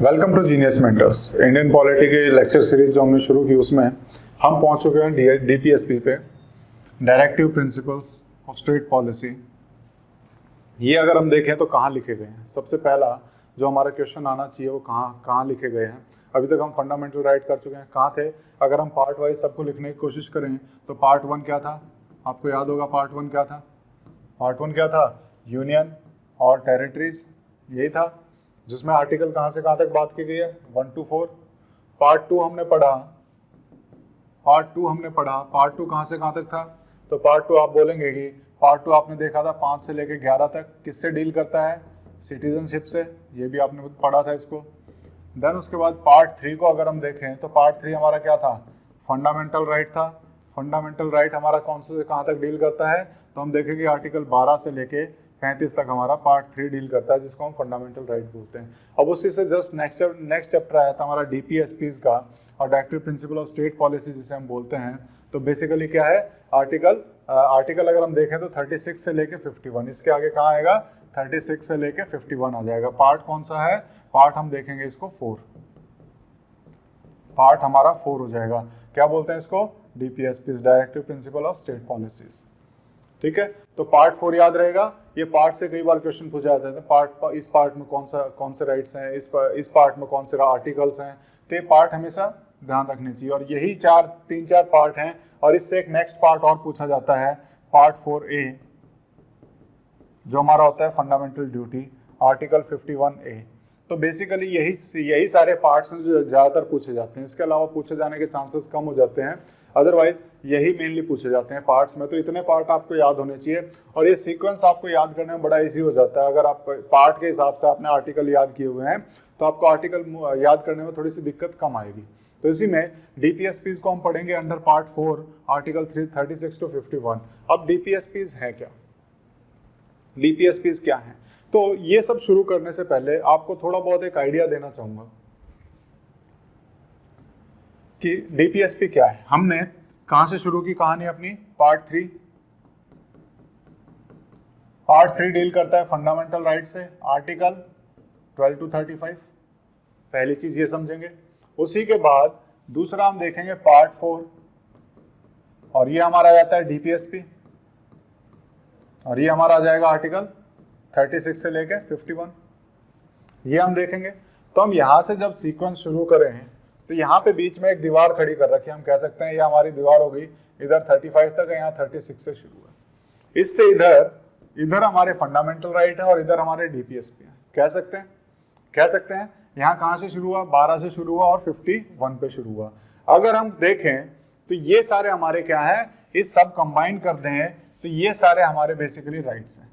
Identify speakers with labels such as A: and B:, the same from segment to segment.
A: Welcome to genius mentors. Indian polity की lecture series जो हमने शुरू की उसमें हम पहुंच चुके हैं डीपीएसपी पे, directive principles of state policy. ये अगर हम देखें तो कहाँ लिखे गए हैं, सबसे पहला जो हमारा क्वेश्चन आना चाहिए वो कहाँ लिखे गए हैं। अभी तक हम फंडामेंटल राइट कर चुके हैं, कहाँ थे। अगर हम पार्ट वाइज सबको लिखने की कोशिश करें तो पार्ट 1 क्या था, आपको याद होगा। पार्ट 1 क्या था? पार्ट 1 क्या था? यूनियन और टेरिटरीज, यही था, जिसमें आर्टिकल कहाँ से कहाँ तक बात की गई है, 1 to 4। पार्ट 2 हमने पढ़ा, पार्ट 2 कहाँ से कहाँ तक था? तो पार्ट 2 आप बोलेंगे कि पार्ट 2 आपने देखा था 5 से लेकर 11 तक किससे डील करता है, सिटीजनशिप से, ये भी आपने पढ़ा था इसको। देन उसके बाद पार्ट 3 को अगर हम देखें तो पार्ट 3 हमारा क्या था, फंडामेंटल राइट था। फंडामेंटल राइट हमारा कौन से कहाँ तक डील करता है, तो हम देखेंगे आर्टिकल 12 से लेके 35 तक हमारा पार्ट 3 डील करता है, जिसको हम फंडामेंटल राइट बोलते हैं। अब उसी से जस्ट नेक्स्ट चैप्टर आया था हमारा डीपीएसपीज का, और directive principle of state policy जिसे हम बोलते हैं। तो बेसिकली क्या है, आर्टिकल अगर हम देखें तो 36 से लेके 51, इसके आगे कहाँ आएगा, 36 से लेके 51 आ जाएगा। पार्ट कौन सा है, पार्ट हम देखेंगे इसको 4, पार्ट हमारा 4 हो जाएगा। क्या बोलते हैं इसको, DPSPs, directive principle of state policies. ठीक है, तो पार्ट 4 याद रहेगा। ये पार्ट से कई बार क्वेश्चन पूछा जाता है, इस पार्ट में कौन से राइट्स हैं, इस पार्ट में कौन से आर्टिकल्स हैं। तो ये पार्ट हमेशा ध्यान रखने चाहिए, और यही 3-4 पार्ट हैं। और इससे एक नेक्स्ट पार्ट और पूछा जाता है, पार्ट 4A, जो हमारा होता है फंडामेंटल ड्यूटी, आर्टिकल 51A। तो बेसिकली यही सारे पार्ट्स हैं जो ज़्यादातर पूछे जाते हैं। इसके अलावा पूछे जाने के चांसेस कम हो जाते हैं, अदरवाइज यही मेनली पूछे जाते हैं पार्ट्स में। तो इतने पार्ट आपको याद होने चाहिए, और ये सीक्वेंस आपको याद करने में बड़ा इजी हो जाता है। अगर आप पार्ट के हिसाब से आपने आर्टिकल याद किए हुए हैं तो आपको आर्टिकल याद करने में थोड़ी सी दिक्कत कम आएगी। तो इसी में डीपीएसपीज को हम पढ़ेंगे अंडर पार्ट 4, आर्टिकल 36 to 51। अब डीपीएसपीज है क्या, डीपीएसपीज क्या है, तो ये सब शुरू करने से पहले आपको थोड़ा बहुत एक आइडिया देना चाहूंगा कि डीपीएसपी क्या है। हमने कहां से शुरू की कहानी अपनी, पार्ट 3। पार्ट 3 डील करता है फंडामेंटल राइट से, आर्टिकल 12 to 35। पहली चीज ये समझेंगे। उसी के बाद दूसरा हम देखेंगे पार्ट 4, और ये हमारा आ जाता है डीपीएसपी, और ये हमारा आ जाएगा आर्टिकल 36 से लेके 51, ये हम देखेंगे। तो हम यहां से जब सीक्वेंस शुरू करें तो यहाँ पे बीच में एक दीवार खड़ी कर रखी है, हम कह सकते हैं ये हमारी दीवार हो गई, इधर 35 तक है, यहाँ 36 से शुरू है। इससे इधर हमारे फंडामेंटल राइट है और इधर हमारे डीपीएसपी है, कह सकते हैं। यहाँ कहाँ से शुरू हुआ, 12 से शुरू हुआ और 51 पे शुरू हुआ। अगर हम देखें तो ये सारे हमारे क्या है, इस सब कंबाइन कर दें तो ये सारे हमारे बेसिकली राइट्स हैं।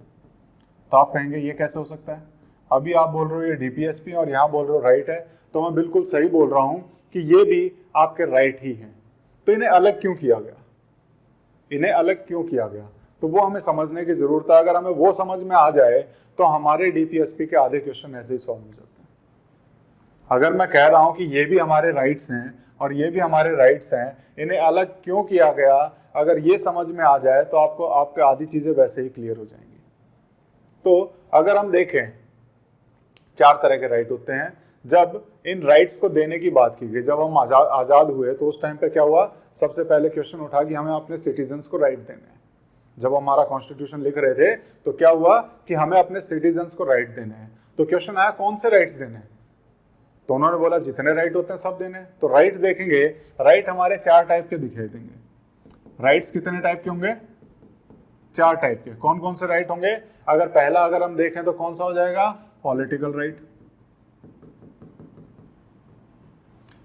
A: तो आप कहेंगे ये कैसे हो सकता है, अभी आप बोल रहे हो ये डीपीएसपी और यहाँ बोल रहे हो राइट है, तो मैं बिल्कुल सही बोल रहा हूँ कि ये भी आपके राइट ही हैं। तो इन्हें अलग क्यों किया गया, तो वो हमें समझने की जरूरत है। अगर हमें वो समझ में आ जाए तो हमारे डीपीएसपी के आधे क्वेश्चन ऐसे ही सॉल्व हो जाते हैं। अगर मैं कह रहा हूं कि ये भी हमारे राइट्स हैं और ये भी हमारे राइट्स हैं, इन्हें अलग क्यों किया गया, अगर ये समझ में आ जाए तो आपके आधी चीजें वैसे ही क्लियर हो जाएंगी। तो अगर हम देखें 4 तरह के राइट होते हैं। जब इन राइट्स को देने की बात की गई, जब हम आजाद हुए तो उस टाइम पे क्या हुआ, सबसे पहले क्वेश्चन उठा कि हमें अपने सिटीजन्स को राइट देने हैं। जब हमारा कॉन्स्टिट्यूशन लिख रहे थे तो क्या हुआ कि हमें अपने सिटीजन्स को राइट देने हैं। तो क्वेश्चन आया कौन से राइट्स देने हैं, तो उन्होंने बोला जितने राइट होते हैं सब देने हैं। तो राइट देखेंगे, राइट हमारे 4 टाइप के दिखाई देंगे। राइट्स कितने टाइप के होंगे, 4 टाइप के। कौन कौन से राइट होंगे, अगर हम देखें तो कौन सा हो जाएगा, पॉलिटिकल राइट।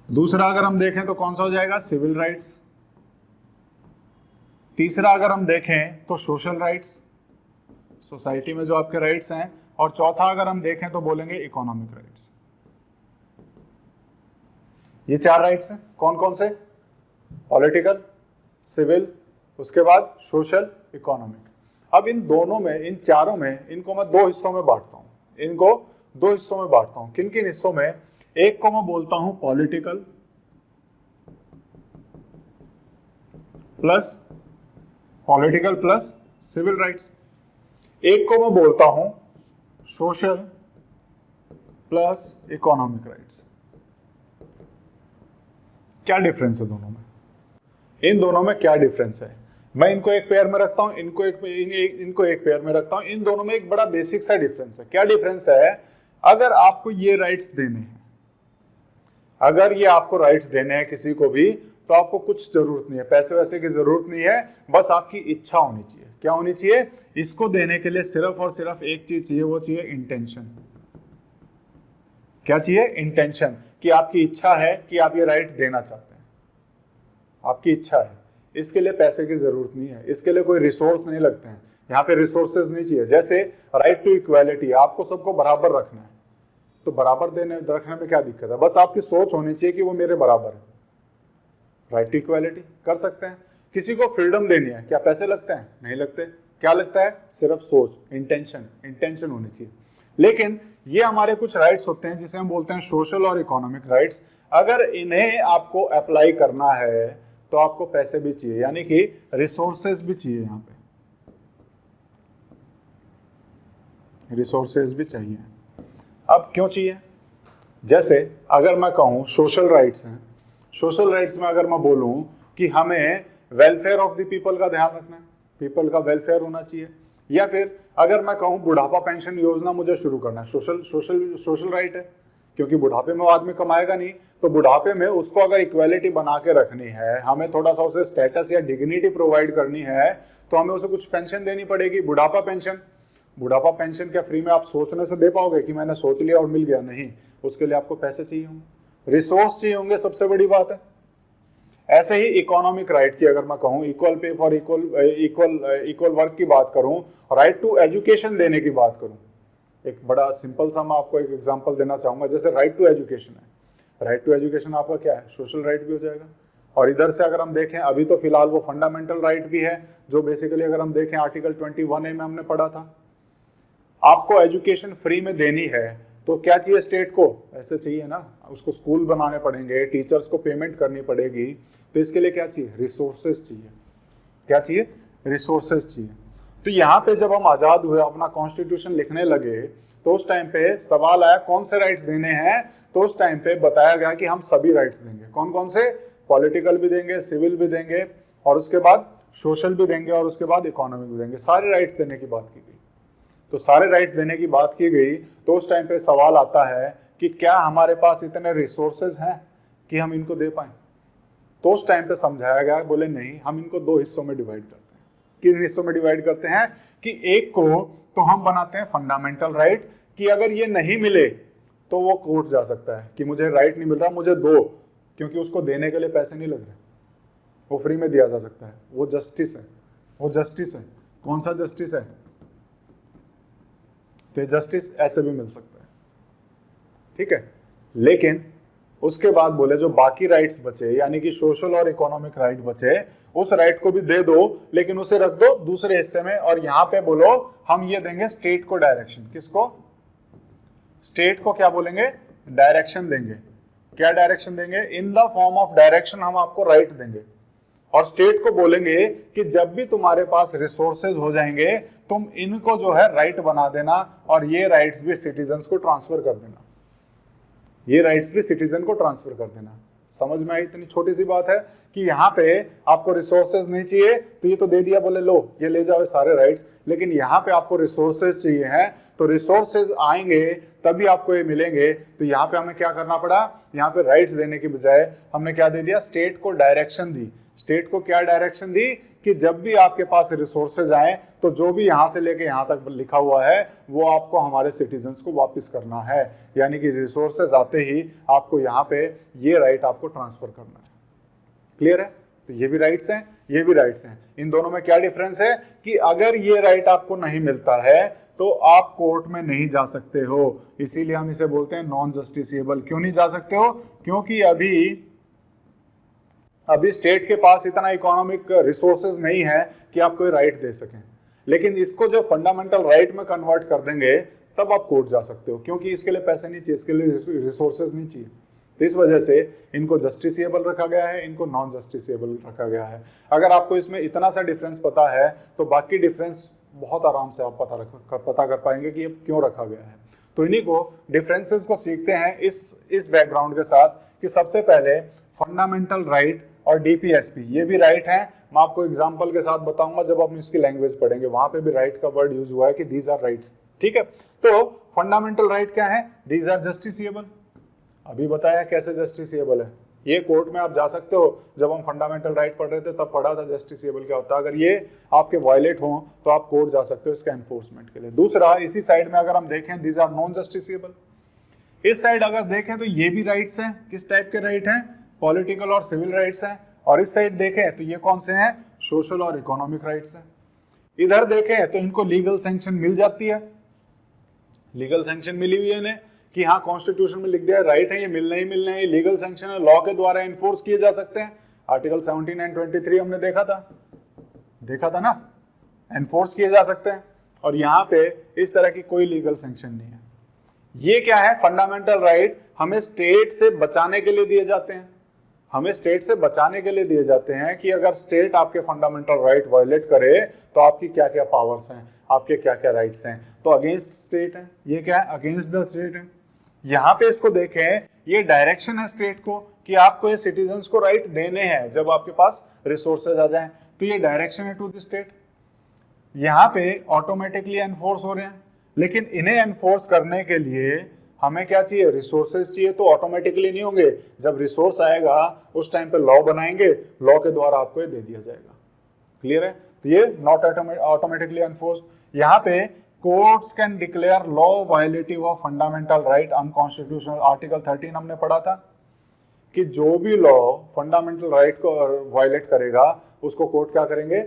A: दूसरा अगर हम देखें तो कौन सा हो जाएगा, सिविल राइट्स। तीसरा अगर हम देखें तो सोशल राइट्स, सोसाइटी में जो आपके राइट्स हैं। और चौथा अगर हम देखें तो बोलेंगे इकोनॉमिक राइट्स। ये 4 राइट्स हैं, कौन कौन से, पॉलिटिकल, सिविल, उसके बाद सोशल, इकोनॉमिक। अब इन चारों में इनको मैं 2 हिस्सों में बांटता हूं। किन किन हिस्सों में, एक को मैं बोलता हूं पॉलिटिकल प्लस सिविल राइट्स, एक को मैं बोलता हूं सोशल प्लस इकोनॉमिक राइट्स। क्या डिफरेंस है दोनों में? इन दोनों में क्या डिफरेंस है? मैं इनको एक पेयर में रखता हूं, इनको एक पेयर में रखता हूं। इन दोनों में एक बड़ा बेसिक सा डिफरेंस है। क्या डिफरेंस है? अगर आपको ये राइट्स देने हैं, अगर ये आपको राइट्स देने हैं किसी को भी, तो आपको कुछ जरूरत नहीं है, पैसे वैसे की जरूरत नहीं है, बस आपकी इच्छा होनी चाहिए। क्या होनी चाहिए? इसको देने के लिए सिर्फ और सिर्फ एक चीज चाहिए, वो चाहिए इंटेंशन। क्या चाहिए? इंटेंशन, कि आपकी इच्छा है कि आप ये राइट देना चाहते हैं, आपकी इच्छा है। इसके लिए पैसे की जरूरत नहीं है, इसके लिए कोई रिसोर्स नहीं लगते हैं, यहाँ पे रिसोर्सेज नहीं चाहिए। जैसे राइट टू इक्वालिटी, आपको सबको बराबर रखना है, तो बराबर रखने में क्या दिक्कत है? बस आपकी सोच होनी चाहिए कि वो मेरे बराबर है। राइट टू इक्वालिटी कर सकते हैं। किसी को फ्रीडम देनी है, क्या पैसे लगते हैं? नहीं लगते। क्या लगता है? सिर्फ सोच, इंटेंशन होनी चाहिए। लेकिन ये हमारे कुछ राइट्स होते हैं जिसे हम बोलते हैं सोशल और इकोनॉमिक राइट्स। अगर इन्हें आपको अप्लाई करना है तो आपको पैसे भी चाहिए, यानी कि रिसोर्सेज भी चाहिए। यहाँ पे रिसोर्सेज भी चाहिए। अब क्यों चाहिए? जैसे अगर मैं कहूँ सोशल राइट्स हैं, सोशल राइट्स में अगर मैं बोलूँ कि हमें वेलफेयर ऑफ द पीपल का ध्यान रखना है, पीपल का वेलफेयर होना चाहिए, या फिर अगर मैं कहूँ बुढ़ापा पेंशन योजना मुझे शुरू करना है, सोशल राइट है, क्योंकि बुढ़ापे में वो आदमी कमाएगा नहीं, तो बुढ़ापे में उसको अगर इक्वालिटी बना के रखनी है, हमें थोड़ा सा उसे स्टेटस या डिग्निटी प्रोवाइड करनी है, तो हमें उसे कुछ पेंशन देनी पड़ेगी। बुढ़ापा पेंशन क्या फ्री में आप सोचने से दे पाओगे कि मैंने सोच लिया और मिल गया? नहीं, उसके लिए आपको पैसे चाहिए होंगे, रिसोर्स चाहिए होंगे, सबसे बड़ी बात है। ऐसे ही इकोनॉमिक राइट की अगर मैं कहूँ, equal pay for equal work की बात करूँ, राइट टू एजुकेशन देने की बात करूँ, एक बड़ा सिंपल सा मैं आपको एक एग्जांपल देना चाहूंगा। जैसे राइट टू एजुकेशन है, राइट टू एजुकेशन आपका क्या है? सोशल राइट भी हो जाएगा। और इधर से अगर हम देखें, अभी तो फिलहाल वो फंडामेंटल राइट भी है, जो बेसिकली अगर हम देखें आर्टिकल 21A में हमने पढ़ा था, आपको एजुकेशन फ्री में देनी है तो क्या चाहिए स्टेट को? ऐसे चाहिए ना, उसको स्कूल बनाने पड़ेंगे, टीचर्स को पेमेंट करनी पड़ेगी, तो इसके लिए क्या चाहिए? रिसोर्सेज चाहिए। क्या चाहिए? रिसोर्सेज चाहिए। तो यहाँ पे जब हम आजाद हुए, अपना कॉन्स्टिट्यूशन लिखने लगे, तो उस टाइम पे सवाल आया कौन से राइट्स देने हैं, तो उस टाइम पे बताया गया कि हम सभी राइट्स देंगे। कौन कौन से? पॉलिटिकल भी देंगे, सिविल भी देंगे, और उसके बाद सोशल भी देंगे, और उसके बाद इकोनॉमिक भी देंगे। सारे राइट्स देने की बात की गई। तो सारे राइट्स देने की बात की गई, तो उस टाइम पे सवाल आता है कि क्या हमारे पास इतने रिसोर्सेज हैं कि हम इनको दे पाएं? तो उस टाइम पे समझाया गया, बोले नहीं, हम इनको दो हिस्सों में डिवाइड करते हैं। किन हिस्सों में डिवाइड करते हैं? कि एक को तो हम बनाते हैं फंडामेंटल राइट, कि अगर ये नहीं मिले तो वो कोर्ट जा सकता है कि मुझे राइट नहीं मिल रहा, मुझे दो, क्योंकि उसको देने के लिए पैसे नहीं लग रहे, वो फ्री में दिया जा सकता है। वो जस्टिस है, वो जस्टिस है। कौन सा जस्टिस है? तो जस्टिस ऐसे भी मिल सकता है, ठीक है। लेकिन उसके बाद बोले जो बाकी राइट्स बचे, यानी कि सोशल और इकोनॉमिक राइट बचे, उस राइट को भी दे दो, लेकिन उसे रख दो दूसरे हिस्से में, और यहां पे बोलो हम ये देंगे स्टेट को डायरेक्शन। किसको? स्टेट को क्या बोलेंगे? डायरेक्शन देंगे। क्या डायरेक्शन देंगे? In the form of direction हम आपको राइट देंगे, और स्टेट को बोलेंगे कि जब भी तुम्हारे पास रिसोर्सेज हो जाएंगे, तुम इनको जो है राइट बना देना, और ये राइट्स भी सिटीजन्स को ट्रांसफर कर देना, ये राइट्स भी सिटीजन को ट्रांसफर कर देना। समझ में आई? इतनी छोटी सी बात है कि यहाँ पे आपको रिसोर्सेज नहीं चाहिए, तो ये तो दे दिया, बोले लो ये ले जाओ सारे राइट्स, लेकिन यहाँ पे आपको रिसोर्सेज चाहिए हैं, तो रिसोर्सेज आएंगे तभी आपको ये मिलेंगे। तो यहाँ पे हमें क्या करना पड़ा? यहाँ पे राइट्स देने की बजाय हमने क्या दे दिया? स्टेट को डायरेक्शन दी। स्टेट को क्या डायरेक्शन दी? कि जब भी आपके पास रिसोर्सेज आए, तो जो भी यहाँ से लेके यहाँ तक लिखा हुआ है वो आपको हमारे सिटीजन्स को वापस करना है। यानी कि रिसोर्सेज आते ही आपको यहाँ पे ये राइट आपको ट्रांसफर करना है। क्लियर है? तो ये भी राइट्स हैं, ये भी राइट्स हैं। इन दोनों में क्या डिफरेंस है? कि अगर ये राइट आपको नहीं मिलता है तो आप कोर्ट में नहीं जा सकते हो। इसीलिए हम इसे बोलते हैं नॉन जस्टिसेबल। क्यों नहीं जा सकते हो? क्योंकि अभी स्टेट के पास इतना इकोनॉमिक रिसोर्सेज नहीं है कि आप कोई राइट दे सकें। लेकिन इसको जब फंडामेंटल राइट में कन्वर्ट कर देंगे तब आप कोर्ट जा सकते हो, क्योंकि इसके लिए पैसे नहीं चाहिए, इसके लिए रिसोर्सेज नहीं चाहिए। तो इस वजह से इनको जस्टिसेबल रखा गया है, इनको नॉन जस्टिसेबल रखा गया है। अगर आपको इसमें इतना सा डिफरेंस पता है तो बाकी डिफरेंस बहुत आराम से आप पता कर पाएंगे कि ये क्यों रखा गया है। तो इन्हीं को डिफरेंसेस को सीखते हैं इस बैकग्राउंड के साथ कि सबसे पहले फंडामेंटल राइट और डीपीएसपी ये भी राइट है। मैं आपको एग्जांपल के साथ बताऊंगा जब हम इसकी लैंग्वेज पढ़ेंगे, वहां पे भी राइट का वर्ड यूज हुआ है कि दीज आर राइट्स। ठीक है, तो फंडामेंटल राइट क्या है? These are justiciable. अभी बताया कैसे जस्टिसिएबल है। ये कोर्ट में आप जा सकते हो, जब हम फंडामेंटल राइट पढ़ रहे थे तब पढ़ा था जस्टिसिएबल क्या होता है। अगर ये आपके वायलेट हो तो आप कोर्ट जा सकते हो इसके एनफोर्समेंट के लिए। दूसरा, इसी साइड में अगर हम देखें दीज आर नॉन जस्टिसिएबल। इस साइड अगर देखें तो ये भी राइट्स हैं। किस टाइप के राइट हैं? पॉलिटिकल और सिविल राइट्स हैं। और इस साइड देखें तो ये कौन से हैं? सोशल और इकोनॉमिक राइट्स हैं। इधर देखें तो इनको लीगल सैंक्शन मिल जाती है। लीगल सैंक्शन मिली हुई है इन्हें कि हाँ कॉन्स्टिट्यूशन में लिख दिया राइट है, ये मिलना ही मिलना है, ये लीगल सैंक्शन है, लॉ के द्वारा एनफोर्स किए जा सकते हैं। आर्टिकल 17 एंड 23 हमने देखा था ना, एनफोर्स किए जा सकते हैं। और यहाँ पे इस तरह की कोई लीगल सैंक्शन नहीं है। ये क्या है? फंडामेंटल राइट हमें स्टेट से बचाने के लिए दिए जाते हैं। हमें स्टेट से बचाने के लिए दिए जाते हैं कि अगर स्टेट आपके फंडामेंटल राइट वायलेट करे तो आपकी क्या क्या पावर्स हैं, आपके क्या क्या राइट्स हैं। तो अगेंस्ट स्टेट है, ये क्या है? अगेंस्ट द स्टेट है। यहाँ पे इसको देखें, ये डायरेक्शन है स्टेट को कि आपको ये सिटीजन्स को राइट देने हैं जब आपके पास रिसोर्सेज आ जाएं। तो ये डायरेक्शन है टू द स्टेट। यहाँ पे ऑटोमेटिकली एनफोर्स हो रहे हैं, लेकिन इन्हें एनफोर्स करने के लिए हमें क्या चाहिए? रिसोर्सेज चाहिए। तो ऑटोमेटिकली नहीं होंगे, जब रिसोर्स आएगा उस टाइम पे लॉ बनाएंगे, लॉ के द्वारा आपको ये दे दिया जाएगा। क्लियर है? तो ये नॉट ऑटोमेटिकली एनफोर्स्ड। यहाँ पे courts can declare law violative of fundamental right unconstitutional. Article 13 हमने पढ़ा था कि जो भी लॉ फंडामेंटल राइट को वायलेट करेगा उसको कोर्ट क्या करेंगे?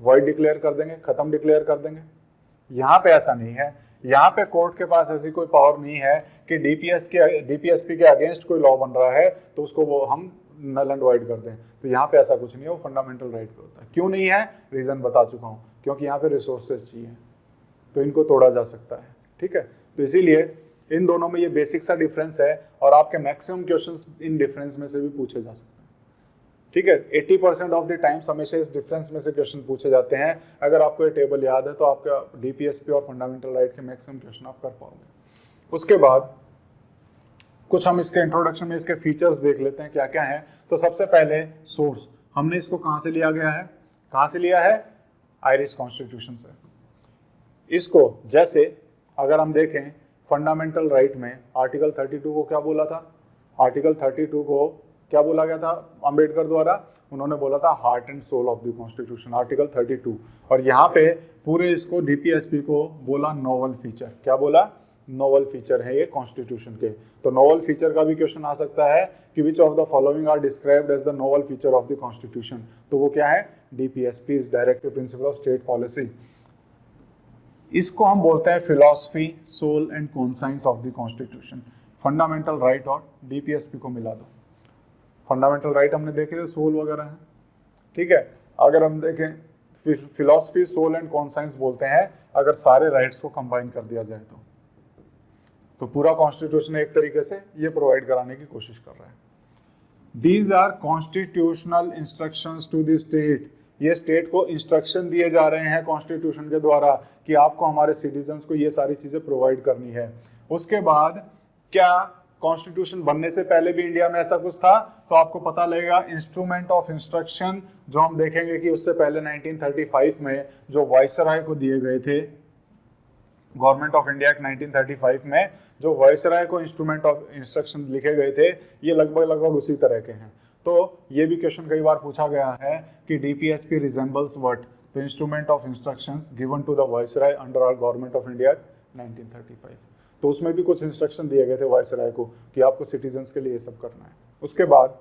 A: वॉइड डिक्लेयर कर देंगे, खत्म डिक्लेयर कर देंगे। यहाँ पे ऐसा नहीं है। यहाँ पे कोर्ट के पास ऐसी कोई पावर नहीं है कि डीपीएसपी के अगेंस्ट कोई लॉ बन रहा है तो उसको वो हम नल एंड वॉइड कर दें। तो यहाँ पे ऐसा कुछ नहीं है, वो फंडामेंटल राइट पे होता है। क्यों नहीं है? रीजन बता चुका हूँ, क्योंकि यहाँ पे रिसोर्सेज चाहिए तो इनको तोड़ा जा सकता है। ठीक है, तो इसीलिए इन दोनों में ये बेसिक सा डिफरेंस है और आपके मैक्सिमम क्वेश्चंस इन डिफरेंस में से भी पूछे जा सकते हैं। ठीक है, 80% ऑफ द टाइम्स हमेशा इस डिफरेंस में से क्वेश्चन पूछे जाते हैं। अगर आपको ये टेबल याद है तो आपका डीपीएसपी और फंडामेंटल राइट के मैक्सिमम क्वेश्चन आप कर पाओगे। उसके बाद कुछ हम इसके इंट्रोडक्शन में इसके फीचर्स देख लेते हैं क्या क्या है। तो सबसे पहले सोर्स, हमने इसको कहाँ से लिया गया है? कहाँ से लिया है? आयरिश कॉन्स्टिट्यूशन से। इसको जैसे अगर हम देखें फंडामेंटल राइट में आर्टिकल 32 को क्या बोला था? आर्टिकल 32 को क्या बोला गया था अंबेडकर द्वारा? उन्होंने बोला था heart and soul of the constitution, article 32। और यहाँ पे पूरे इसको डीपीएसपी को बोला नोवल फीचर। क्या बोला? नोवल फीचर है ये कॉन्स्टिट्यूशन के। तो नोवल फीचर का भी क्वेश्चन आ सकता है कि which of the following are described as the novel feature of the constitution. तो वो क्या है? DPSP is directive principle of state policy. इसको हम बोलते हैं philosophy, soul and conscience of the constitution. Fundamental right और डीपीएसपी को मिला दो। फंडामेंटल राइट हमने देखे थे, सोल वगैरह है। ठीक है, अगर हम देखें फिलॉसफी, सोल एंड कॉन्साइंस बोलते हैं अगर सारे राइट्स को कंबाइन कर दिया जाए तो पूरा कॉन्स्टिट्यूशन एक तरीके से ये प्रोवाइड कराने की कोशिश कर रहा है। These are constitutional instructions to the state. ये स्टेट को इंस्ट्रक्शन दिए जा रहे हैं कॉन्स्टिट्यूशन के द्वारा कि आपको हमारे सिटीजन्स को ये सारी चीजें प्रोवाइड करनी है। उसके बाद क्या कॉन्स्टिट्यूशन बनने से पहले भी इंडिया में ऐसा कुछ था? तो आपको पता लगेगा इंस्ट्रूमेंट ऑफ इंस्ट्रक्शन, जो हम देखेंगे कि उससे पहले 1935 में जो वाइसराय को दिए गए थे, गवर्नमेंट ऑफ इंडिया एक्ट 1935 में जो वाइसराय को इंस्ट्रूमेंट ऑफ इंस्ट्रक्शन लिखे गए थे, ये लगभग उसी तरह के हैं। तो ये भी क्वेश्चन कई बार पूछा गया है कि डीपीएसपी रिजेंबल्स व्हाट? तो instrument of instructions given to the viceroy under our government of India 1935। तो उसमें भी कुछ इंस्ट्रक्शन दिए गए थे वाइसराय को कि आपको सिटीजन्स के लिए ये सब करना है। उसके बाद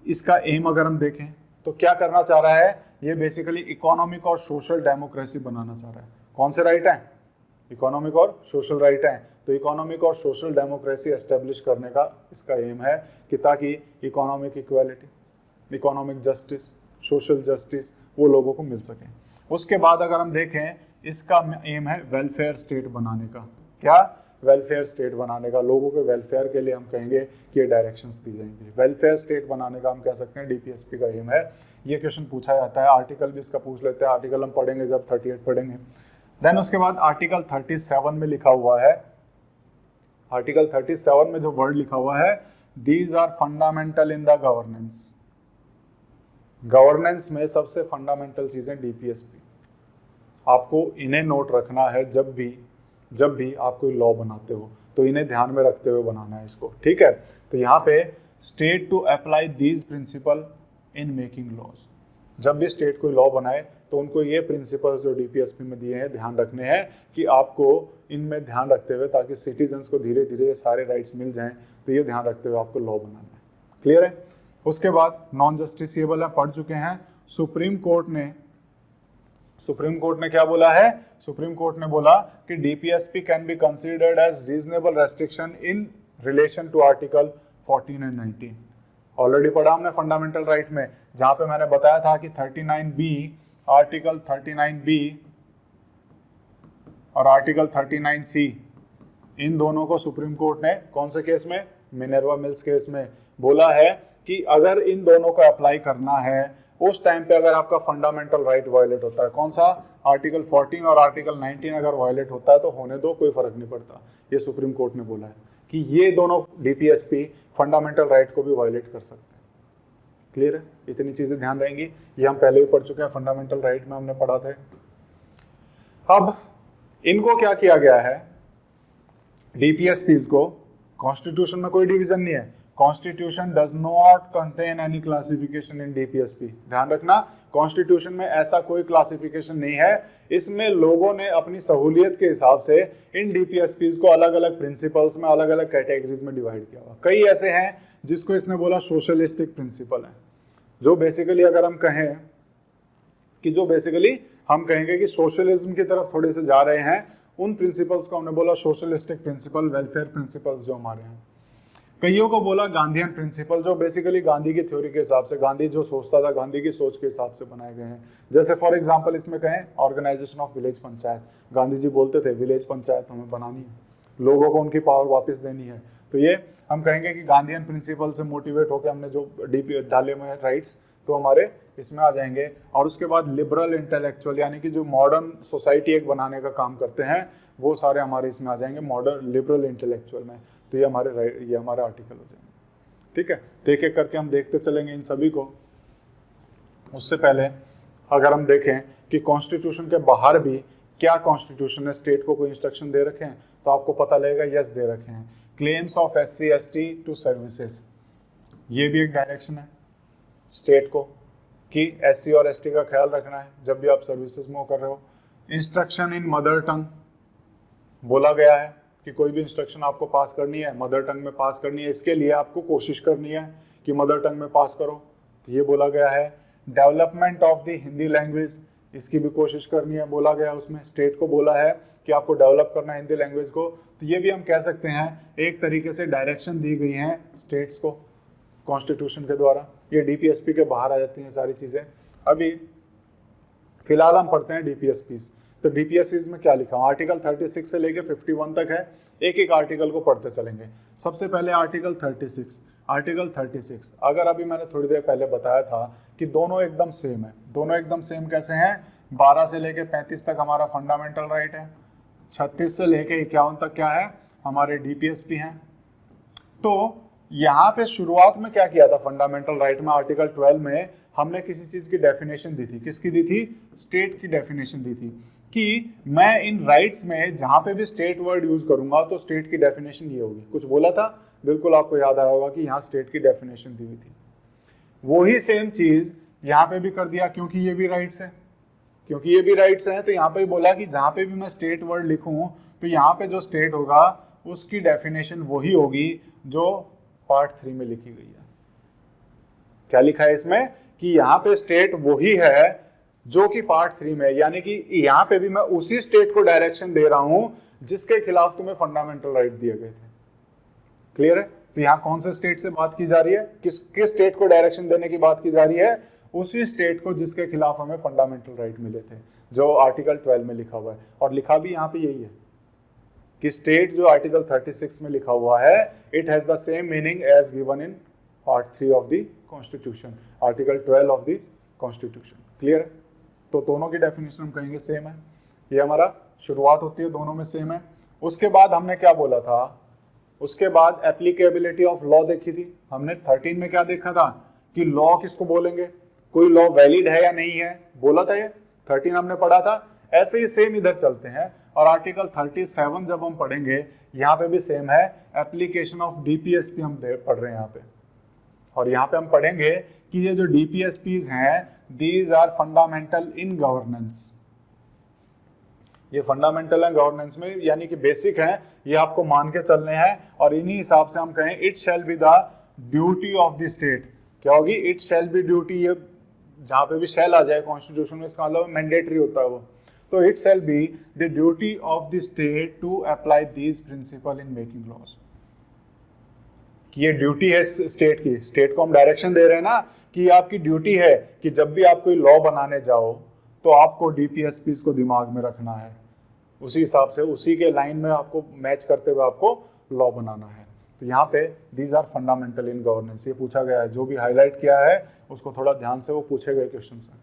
A: इसका एम अगर हम देखें तो क्या करना चाह रहा है? ये बेसिकली इकोनॉमिक और सोशल डेमोक्रेसी बनाना चाह रहा है। कौन से राइट हैं? इकोनॉमिक और सोशल राइट हैं। तो इकोनॉमिक और सोशल डेमोक्रेसी एस्टेब्लिश करने का इसका एम है कि ताकि economic equality, economic justice, social justice वो लोगों को मिल सके। उसके बाद अगर हम देखें इसका एम है वेलफेयर स्टेट बनाने का। क्या? वेलफेयर स्टेट बनाने का। लोगों के वेलफेयर के लिए हम कहेंगे कि ये डायरेक्शंस दी जाएंगी। वेलफेयर स्टेट बनाने का हम कह सकते हैं डीपीएसपी का एम है। ये क्वेश्चन पूछा जाता है, आर्टिकल भी इसका पूछ लेते हैं। आर्टिकल हम पढ़ेंगे जब 38 पढ़ेंगे। देन उसके बाद आर्टिकल 37 में लिखा हुआ है, आर्टिकल 37 में जो वर्ड लिखा हुआ है, these are fundamental in the governance. Governance में सबसे फंडामेंटल चीजें डीपीएसपी, आपको इन्हें नोट रखना है जब भी आप कोई लॉ बनाते हो तो इन्हें ध्यान में रखते हुए बनाना है इसको, ठीक है। तो यहाँ पे state to apply these principle in making laws, जब भी स्टेट कोई लॉ बनाए तो उनको ये प्रिंसिपल्स जो डीपीएसपी में दिए हैं ध्यान रखने हैं कि आपको इनमें ध्यान रखते हुए, ताकि सिटीजन्स को धीरे धीरे सारे राइट्स मिल जाएं, तो ये ध्यान रखते हुए आपको लॉ बनाना है। क्लियर है। उसके बाद नॉन जस्टिसिएबल है, पढ़ चुके हैं। सुप्रीम कोर्ट ने क्या बोला है, सुप्रीम कोर्ट ने बोला कि DPSP can be considered as reasonable restriction in relation to article 14 and 19। Already पढ़ा हमने फंडामेंटल राइट में, जहां पे मैंने बताया था कि 39B, आर्टिकल 39B और आर्टिकल 39C, इन दोनों को सुप्रीम कोर्ट ने कौन से केस में, मिनर्वा मिल्स केस में बोला है कि अगर इन दोनों को अप्लाई करना है उस टाइम पे अगर आपका फंडामेंटल राइट वायलेट होता है, कौन सा, आर्टिकल 14 और आर्टिकल 19 अगर वायलेट होता है तो होने दो, कोई फर्क नहीं पड़ता। ये सुप्रीम कोर्ट ने बोला है कि ये दोनों डीपीएसपी फंडामेंटल राइट को भी वायलेट कर सकते हैं। क्लियर है, इतनी चीजें ध्यान रहेंगी, ये हम पहले भी पढ़ चुके हैं, फंडामेंटल राइट में हमने पढ़ा था। अब इनको क्या किया गया है, डीपीएसपीज को, कॉन्स्टिट्यूशन में कोई डिवीजन नहीं है, constitution does not contain any classification in DPSP. ध्यान रखना, कॉन्स्टिट्यूशन में ऐसा कोई क्लासिफिकेशन नहीं है, इसमें लोगों ने अपनी सहूलियत के हिसाब से इन डीपीएसपीज को अलग अलग प्रिंसिपल्स में, अलग अलग कैटेगरीज में डिवाइड किया हुआ। कई ऐसे हैं जिसको इसने बोला सोशलिस्टिक प्रिंसिपल है, जो बेसिकली अगर हम कहें कि हम कहेंगे कि सोशलिज्म की तरफ थोड़े से जा रहे हैं, उन प्रिंसिपल्स को हमने बोला सोशलिस्टिक प्रिंसिपल, वेलफेयर प्रिंसिपल्स जो हमारे हैं। कईयों को बोला गांधीयन प्रिंसिपल, जो बेसिकली गांधी की थ्योरी के हिसाब से, गांधी जो सोचता था, गांधी की सोच के हिसाब से बनाए गए हैं। जैसे फॉर एग्जांपल इसमें कहें organisation of village panchayat, Gandhi ji बोलते थे विलेज पंचायत हमें बनानी है, लोगों को उनकी पावर वापस देनी है, तो ये हम कहेंगे कि गांधीयन प्रिंसिपल से मोटिवेट होकर हमने जो डीपी डाले हुए राइट्स, तो हमारे इसमें आ जाएंगे। और उसके बाद लिबरल इंटेलेक्चुअल, यानी कि जो मॉडर्न सोसाइटी एक बनाने का काम करते हैं, वो सारे हमारे इसमें आ जाएंगे मॉडर्न लिबरल इंटेलेक्चुअल में। तो ये हमारे आर्टिकल हो जाएंगे, ठीक है। तो एक एक करके हम देखते चलेंगे इन सभी को। उससे पहले अगर हम देखें कि कॉन्स्टिट्यूशन के बाहर भी क्या कॉन्स्टिट्यूशन ने स्टेट को कोई इंस्ट्रक्शन दे रखे हैं, तो आपको पता लगेगा, यस दे रखे हैं। Claims of SC ST to services, ये भी एक डायरेक्शन है स्टेट को कि SC और ST का ख्याल रखना है जब भी आप सर्विसेज मूव कर रहे हो। इंस्ट्रक्शन इन मदर टंग, बोला गया है कि कोई भी इंस्ट्रक्शन आपको पास करनी है, मदर टंग में पास करनी है, इसके लिए आपको कोशिश करनी है कि मदर टंग में पास करो, तो ये बोला गया है। Development of the Hindi language, इसकी भी कोशिश करनी है, बोला गया उसमें, स्टेट को बोला है कि आपको डेवलप करना है हिंदी लैंग्वेज को। तो ये भी हम कह सकते हैं एक तरीके से डायरेक्शन दी गई हैं स्टेट्स को कॉन्स्टिट्यूशन के द्वारा। ये डीपीएसपी के बाहर आ जाती हैं सारी चीज़ें। अभी फिलहाल हम पढ़ते हैं डीपीएसपीज। तो डीपीएसपीज में क्या लिखा हुआ, आर्टिकल 36 से लेके 51 तक है, एक एक आर्टिकल को पढ़ते चलेंगे। सबसे पहले आर्टिकल 36। आर्टिकल 36 अगर अभी मैंने थोड़ी देर पहले बताया था कि दोनों एकदम सेम है। दोनों एकदम सेम कैसे हैं, 12 से लेके 35 तक हमारा फंडामेंटल राइट है, 36 से लेके 51 तक क्या है, हमारे डीपीएसपी हैं। तो यहाँ पे शुरुआत में क्या किया था फंडामेंटल राइट में, आर्टिकल 12 में हमने किसी चीज की डेफिनेशन दी थी। किसकी दी थी, स्टेट की डेफिनेशन दी थी कि मैं इन राइट्स में जहां पे भी स्टेट वर्ड यूज करूंगा तो स्टेट की डेफिनेशन ये होगी। कुछ बोला था, बिल्कुल आपको याद आया होगा कि यहाँ स्टेट की डेफिनेशन दी हुई थी। वही सेम चीज यहाँ पे भी कर दिया, क्योंकि ये भी राइट्स है, क्योंकि ये भी राइट्स हैं, तो यहाँ पे बोला कि जहाँ पे भी मैं स्टेट वर्ड लिखूं तो यहाँ पे जो स्टेट होगा उसकी डेफिनेशन वही होगी जो पार्ट 3 में लिखी गई है। क्या लिखा है इसमें कि यहाँ पे स्टेट वही है जो कि पार्ट 3 में, यानी कि यहाँ पे भी मैं उसी स्टेट को डायरेक्शन दे रहा हूं जिसके खिलाफ तुम्हें फंडामेंटल राइट दिए गए थे। क्लियर है। तो यहाँ कौन से स्टेट से बात की जा रही है, किस स्टेट को डायरेक्शन देने की बात की जा रही है, उसी स्टेट को जिसके खिलाफ हमें फंडामेंटल राइट मिले थे, जो आर्टिकल 12 में लिखा हुआ है। और लिखा भी यहाँ पे यही है कि स्टेट जो आर्टिकल 36 में लिखा हुआ है, it has the same meaning as given in part 3 of the constitution, article 12 of the constitution. Clear है। तो दोनों की डेफिनेशन हम कहेंगे सेम है। ये हमारा शुरुआत होती है, दोनों में सेम है। उसके बाद हमने क्या बोला था, उसके बाद एप्लीकेबिलिटी ऑफ लॉ देखी थी हमने। 13 में क्या देखा था कि लॉ किसको बोलेंगे, कोई लॉ वैलिड है या नहीं है, बोला था ये 13 हमने पढ़ा था। ऐसे ही सेम इधर चलते हैं और आर्टिकल 37 जब हम पढ़ेंगे यहाँ पे भी सेम है, एप्लीकेशन ऑफ डीपीएसपी हम पढ़ रहे हैं यहाँ पे। और यहाँ पे हम पढ़ेंगे कि ये जो डीपीएसपीज हैं, these are fundamental in governance. ये फंडामेंटल है गवर्नेंस में, यानी कि बेसिक है, ये आपको मान के चलने हैं। और इन्हीं हिसाब से हम कहें it shall be the duty of the state. क्या होगी, इट शैल बी ड्यूटी। ये जहां पे भी शैल आ जाए कॉन्स्टिट्यूशन में, इसका मतलब मैंडेटरी होता है वो। तो it shall be the duty of the state to apply these principle in making laws. कि ये ड्यूटी है स्टेट की, स्टेट को हम डायरेक्शन दे रहे हैं ना कि आपकी ड्यूटी है कि जब भी आप कोई लॉ बनाने जाओ तो आपको डीपीएसपीज को दिमाग में रखना है, उसी हिसाब से उसी के लाइन में आपको मैच करते हुए आपको लॉ बनाना है। तो यहाँ पे these are fundamental in governance, ये पूछा गया है, जो भी हाईलाइट किया है उसको थोड़ा ध्यान से वो पूछे गए क्वेश्चन हैं।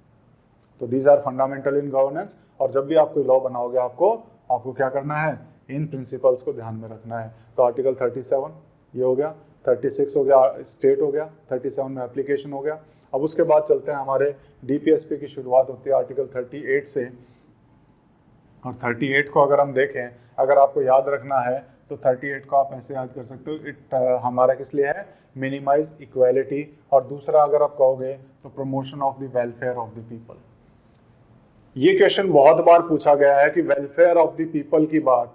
A: तो these are fundamental in governance, और जब भी आप कोई लॉ बनाओगे आपको क्या करना है, इन प्रिंसिपल्स को ध्यान में रखना है। तो आर्टिकल 37 ये हो गया, 36 हो गया स्टेट हो गया, 37 में एप्लीकेशन हो गया। अब उसके बाद चलते हैं, हमारे डीपीएसपी की शुरुआत होती है आर्टिकल 38 से। और 38 को अगर हम देखें, अगर आपको याद रखना है तो 38 को आप ऐसे याद कर सकते हो, इट हमारा किस लिए है, मिनिमाइज इक्वालिटी। और दूसरा अगर आप कहोगे तो promotion of the welfare of the people. ये क्वेश्चन बहुत बार पूछा गया है कि वेलफेयर ऑफ द पीपल की बात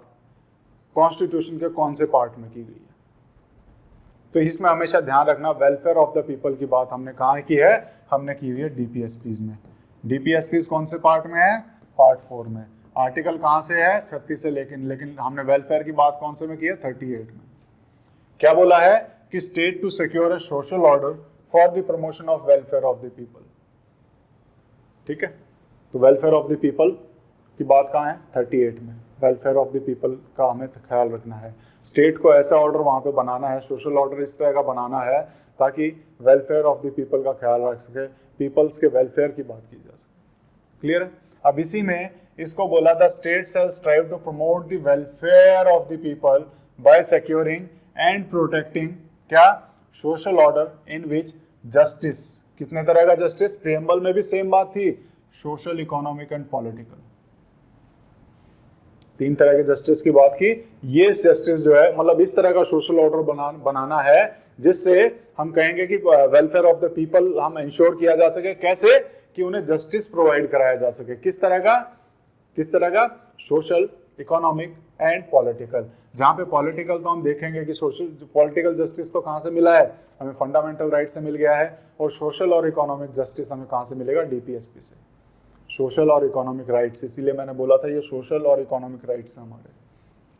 A: कॉन्स्टिट्यूशन के कौन से पार्ट में की गई है। तो इसमें हमेशा ध्यान रखना, वेलफेयर ऑफ द पीपल की बात हमने कहाँ की है, हमने की हुई है डीपीएसपीज में। डीपीएसपीज कौन से पार्ट में है, पार्ट 4 में। आर्टिकल कहाँ से है, 36 से, लेकिन हमने वेलफेयर की बात कौन से में की है, 38 में। क्या बोला है कि state to secure a social order for the promotion of welfare of the people. ठीक है, तो वेलफेयर ऑफ द पीपल की बात कहाँ है, 38 में। वेलफेयर ऑफ द पीपल का हमें ख्याल रखना है। स्टेट को ऐसा ऑर्डर वहाँ पे बनाना है, सोशल ऑर्डर इस तरह का बनाना है ताकि वेलफेयर ऑफ द पीपल का ख्याल रख सके, पीपल्स के वेलफेयर की बात की जा सके। क्लियर है। अब इसी में इसको बोला था, state shall strive to promote the welfare of the people by securing and protecting क्या, social order in which justice, कितने तरह का जस्टिस, प्रियम्बल में भी सेम बात थी, सोशल, इकोनॉमिक एंड पॉलिटिकल, 3 तरह के जस्टिस की बात की। ये जस्टिस जो है, मतलब इस तरह का सोशल ऑर्डर बनाना है जिससे हम कहेंगे कि वेलफेयर ऑफ द पीपल हम इंश्योर किया जा सके। कैसे, कि उन्हें जस्टिस प्रोवाइड कराया जा सके। किस तरह का, सोशल, इकोनॉमिक एंड पॉलिटिकल। जहां पे पॉलिटिकल तो हम देखेंगे कि सोशल, पॉलिटिकल जस्टिस तो कहां से मिला है, हमें फंडामेंटल राइट से मिल गया है। और सोशल और इकोनॉमिक जस्टिस हमें कहां से मिलेगा, डीपीएसपी से। सोशल और इकोनॉमिक राइट्स, इसीलिए मैंने बोला था ये सोशल और इकोनॉमिक राइट्स हमारे।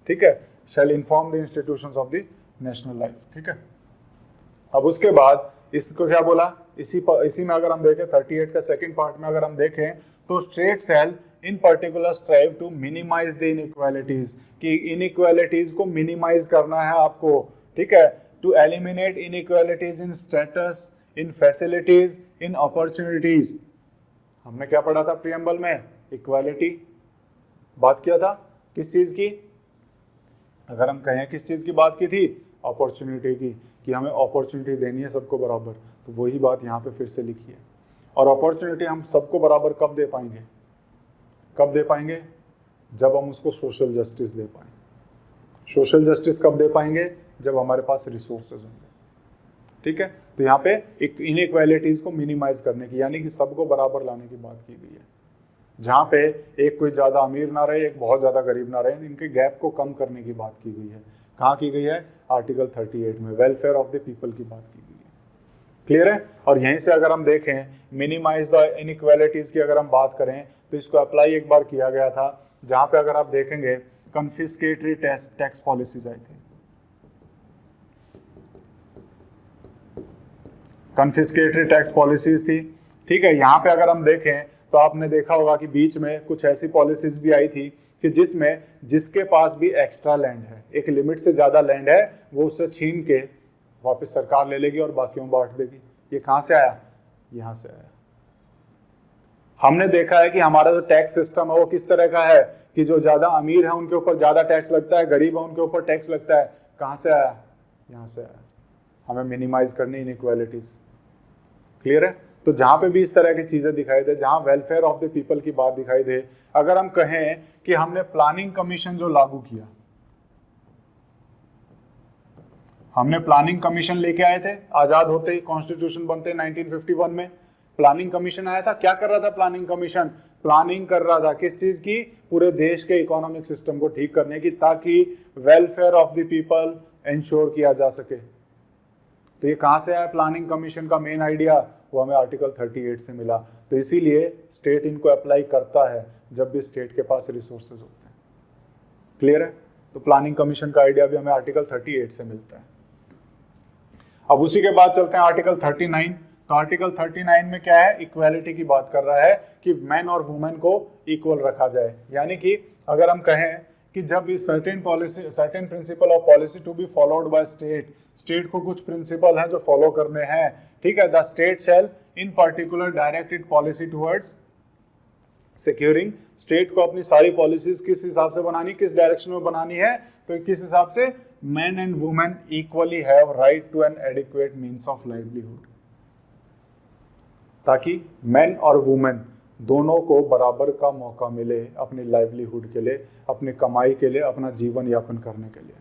A: ठीक है, shall inform the institutions of the national life. ठीक है, अब उसके बाद इसको क्या बोला, इसी में अगर हम देखें 38 का सेकंड पार्ट में अगर हम देखें तो state shall in particular strive to minimise the inequalities, कि इनइक्वालिटीज को मिनिमाइज करना है आपको। ठीक है, to eliminate inequalities in status, in facilities, in opportunities. हमने क्या पढ़ा था प्रियम्बल में, इक्वालिटी बात किया था, किस चीज की, अगर हम कहें किस चीज की बात की थी, अपॉर्चुनिटी की, कि हमें अपॉर्चुनिटी देनी है सबको बराबर। तो वही बात यहाँ पे फिर से लिखी है। और अपॉर्चुनिटी हम सबको बराबर कब दे पाएंगे, जब हम उसको सोशल जस्टिस दे पाएंगे। सोशल जस्टिस कब दे पाएंगे, जब हमारे पास रिसोर्सेज होंगे। ठीक है, तो यहाँ पे एक इनइक्वालिटीज को मिनिमाइज करने की, यानी कि सबको बराबर लाने की बात की गई है। जहाँ पे एक कोई ज़्यादा अमीर ना रहे, एक बहुत ज़्यादा गरीब ना रहे, इनके गैप को कम करने की बात की गई है। कहाँ की गई है, आर्टिकल 38 में वेलफेयर ऑफ द पीपल की बात की गई है। क्लियर है। और यहीं से अगर हम देखें मिनिमाइज द इनइक्वालिटीज की अगर हम बात करें तो इसको अप्लाई एक बार किया गया था, जहाँ पे अगर आप देखेंगे कन्फिस्केटरी टैक्स पॉलिसीज आई थी, कन्फिस्केटरी टैक्स पॉलिसीज थी। ठीक है, यहाँ पे अगर हम देखें तो आपने देखा होगा कि बीच में कुछ ऐसी पॉलिसीज भी आई थी कि जिसमें जिसके पास भी एक्स्ट्रा लैंड है, एक लिमिट से ज़्यादा लैंड है, वो उससे छीन के वापस सरकार ले लेगी और बाकियों बांट देगी। ये कहाँ से आया, यहाँ से आया। हमने देखा है कि हमारा जो टैक्स सिस्टम है वो किस तरह का है कि जो ज्यादा अमीर है उनके ऊपर ज्यादा टैक्स लगता है, गरीब है उनके ऊपर टैक्स लगता है। कहाँ से आया? यहाँ से आया। हमें मिनिमाइज करनी इनइक्वालिटीज। क्लियर है? तो जहां पे भी इस तरह की चीजें दिखाई दे, जहां वेलफेयर ऑफ द पीपल की बात दिखाई दे, अगर हम कहें कि हमने प्लानिंग कमीशन जो लागू किया, हमने प्लानिंग कमीशन लेके आए थे आजाद होते ही, कॉन्स्टिट्यूशन बनते 1951 में प्लानिंग कमीशन आया था। क्या कर रहा था प्लानिंग कमीशन? प्लानिंग कर रहा था किस चीज की? पूरे देश के इकोनॉमिक सिस्टम को ठीक करने की, ताकि welfare of the people ensure किया जा सके। तो ये कहां से आया प्लानिंग कमीशन का मेन आइडिया? वो हमें आर्टिकल 38 से मिला। तो इसीलिए स्टेट इनको अप्लाई करता है जब भी स्टेट के पास रिसोर्सेज होते हैं। क्लियर है? तो प्लानिंग कमीशन का आइडिया भी हमें आर्टिकल 38 से मिलता है। अब उसी के बाद चलते हैं आर्टिकल 39। तो आर्टिकल 39 में क्या है? इक्वालिटी की बात कर रहा है कि मैन और वुमेन को इक्वल रखा जाए। यानी कि अगर हम कहें कि जब certain policy, certain principle of policy to be followed by state, state को कुछ प्रिंसिपल हैं जो फॉलो करने हैं, ठीक है। The state shall in particular directed policy towards securing, state को अपनी सारी पॉलिसीज किस हिसाब से बनानी, किस डायरेक्शन में बनानी है? तो किस हिसाब से? Man and women equally have right to an adequate means of livelihood, ताकि मैन और वुमेन दोनों को बराबर का मौका मिले अपनी लाइवलीहुड के लिए, अपनी कमाई के लिए, अपना जीवन यापन करने के लिए।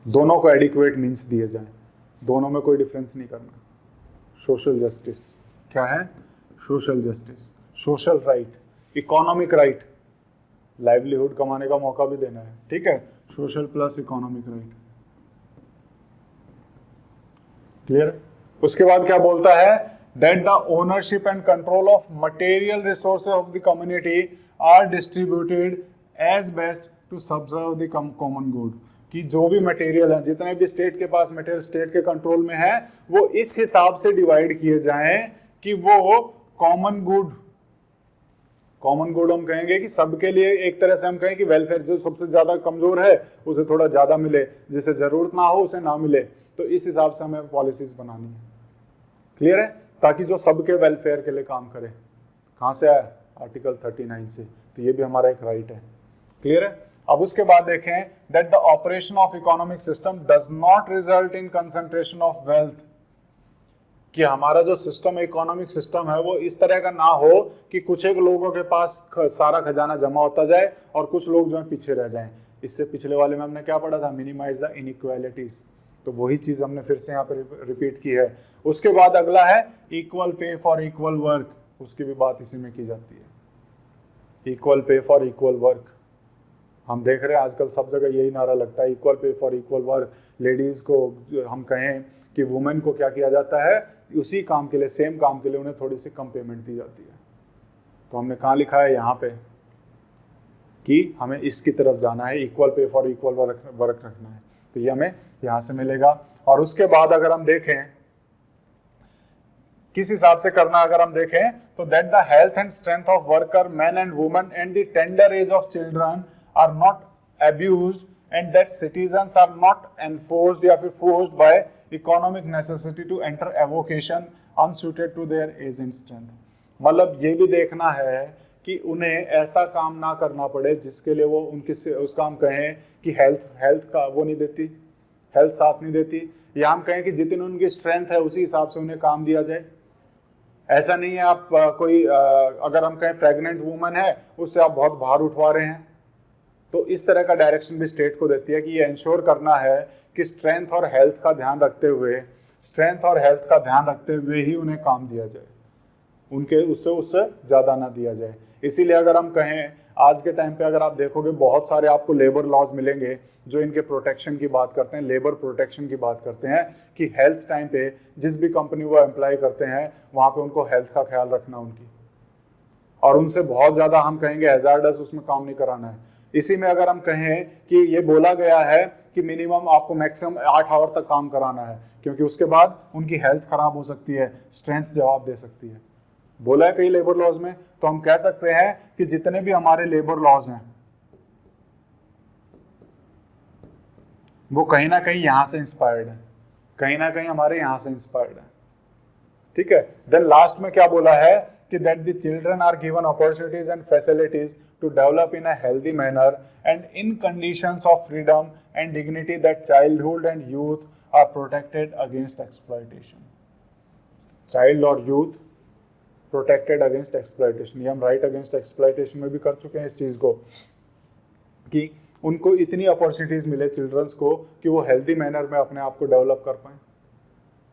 A: दोनों को एडिक्वेट मीन्स दिए जाएं, दोनों में कोई डिफरेंस नहीं करना। सोशल जस्टिस क्या है? Social justice, social right, economic right, livelihood कमाने का मौका भी देना है, ठीक है। Social plus economic right. Clear? उसके बाद क्या बोलता है? That the ownership and control of material resources of the community are distributed as best to subserve the common good, कि जो भी मटेरियल है, जितने भी स्टेट के पास मटेरियल स्टेट के कंट्रोल में है, वो इस हिसाब से डिवाइड किए जाएं कि वो कॉमन गुड, कॉमन गुड हम कहेंगे कि सबके लिए, एक तरह से हम कहें कि वेलफेयर, जो सबसे ज्यादा कमजोर है उसे थोड़ा ज्यादा मिले, जिसे जरूरत ना हो उसे ना मिले। तो इस हिसाब से हमें पॉलिसीज बनानी है। क्लियर है? ताकि जो सबके वेलफेयर के लिए काम करे। कहां से आया? आर्टिकल 39 से। तो ये भी हमारा एक राइट है। क्लियर है? अब उसके बाद देखें, that the operation of economic system does not result in concentration of wealth, कि हमारा जो सिस्टम है, इकोनॉमिक सिस्टम है, वो इस तरह का ना हो कि कुछ एक लोगों के पास सारा खजाना जमा होता जाए और कुछ लोग जो है पीछे रह जाएं। इससे पिछले वाले में हमने क्या पढ़ा था? Minimise the inequalities. तो वही चीज हमने फिर से यहाँ पे रिपीट की है। उसके बाद अगला है equal pay for equal work, उसकी भी बात इसी में की जाती है। Equal pay for equal work, हम देख रहे हैं आजकल सब जगह यही नारा लगता है, equal pay for equal work. Ladies को हम कहें कि वुमेन को क्या किया जाता है? उसी काम के लिए, सेम काम के लिए उन्हें थोड़ी सी कम पेमेंट दी जाती है। तो हमने कहाँ लिखा है? यहाँ पे कि हमें इसकी तरफ जाना है, equal pay for equal work रखना है। तो ये हमें यहाँ से मिलेगा। और उसके बाद अगर हम देखें किस हिसाब से करना, अगर हम देखें तो that the health and strength of worker man and women and the tender age of children are not abused and that citizens are not enforced या फिर forced by economic necessity to enter a vocation unsuited to their age and strength। मतलब ये भी देखना है कि उन्हें ऐसा काम ना करना पड़े जिसके लिए वो उनकी उसका हम कहें कि हेल्थ का वो नहीं देती, हेल्थ साथ नहीं देती, या हम कहें कि जितनी उनकी स्ट्रेंथ है उसी हिसाब से उन्हें काम दिया जाए। ऐसा नहीं है आप कोई अगर हम कहें प्रेग्नेंट वुमन है, उससे आप बहुत भार उठवा रहे हैं, तो इस तरह का डायरेक्शन भी स्टेट को देती है कि ये इंश्योर करना है कि स्ट्रेंथ और हेल्थ का ध्यान रखते हुए ही उन्हें काम दिया जाए, उनके उससे ज़्यादा ना दिया जाए। इसीलिए अगर हम कहें आज के टाइम पे अगर आप देखोगे बहुत सारे आपको लेबर लॉज मिलेंगे जो इनके प्रोटेक्शन की बात करते हैं, लेबर प्रोटेक्शन की बात करते हैं कि हेल्थ टाइम पे जिस भी कंपनी वो एम्प्लॉय करते हैं वहाँ पे उनको हेल्थ का ख्याल रखना उनकी, और उनसे बहुत ज़्यादा हम कहेंगे हैजार्डस उसमें काम नहीं कराना है। इसी में अगर हम कहें कि ये बोला गया है कि मिनिमम आपको मैक्सिमम 8 आवर तक काम कराना है, क्योंकि उसके बाद उनकी हेल्थ खराब हो सकती है, स्ट्रेंथ जवाब दे सकती है, बोला है कई लेबर लॉज में। तो हम कह सकते हैं कि जितने भी हमारे लेबर लॉज हैं वो कहीं ना कहीं यहाँ से इंस्पायर्ड है, कहीं ना कहीं हमारे यहाँ से इंस्पायर्ड है, ठीक है। देन लास्ट में क्या बोला है कि that the children are given opportunities and facilities to develop in a healthy manner and in conditions of freedom and dignity, that childhood and youth are protected against exploitation. Child और youth protected against exploitation. ये हम right against exploitation में भी कर चुके हैं इस चीज़ को, कि उनको इतनी अपॉर्चुनिटीज़ मिले चिल्ड्रंस को कि वो हेल्दी मैनर में अपने आप को डेवलप कर पाएँ,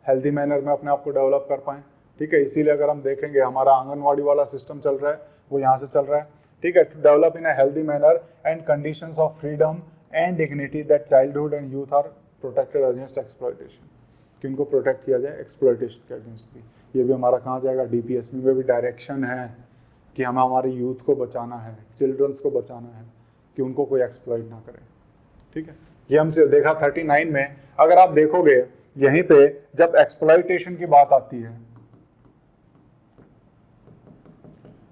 A: हेल्दी मैनर में अपने आप को डेवलप कर पाएँ। ठीक है, इसीलिए अगर हम देखेंगे हमारा आंगनवाड़ी वाला सिस्टम चल रहा है, वो यहाँ से चल रहा है। ठीक है, to develop in a healthy manner and conditions of freedom and dignity, that childhood and youth are protected against exploitation, कि उनको प्रोटेक्ट किया जाए एक्सप्लॉयटेशन के अगेंस्ट भी। ये भी हमारा कहाँ जाएगा, DPSP में भी डायरेक्शन है कि हमें हमारे यूथ को बचाना है, चिल्ड्रंस को बचाना है, कि उनको कोई एक्सप्लॉइट ना करे। ठीक है, ये हमसे देखा 39 में। अगर आप देखोगे यहीं पे जब एक्सप्लॉइटेशन की बात आती है,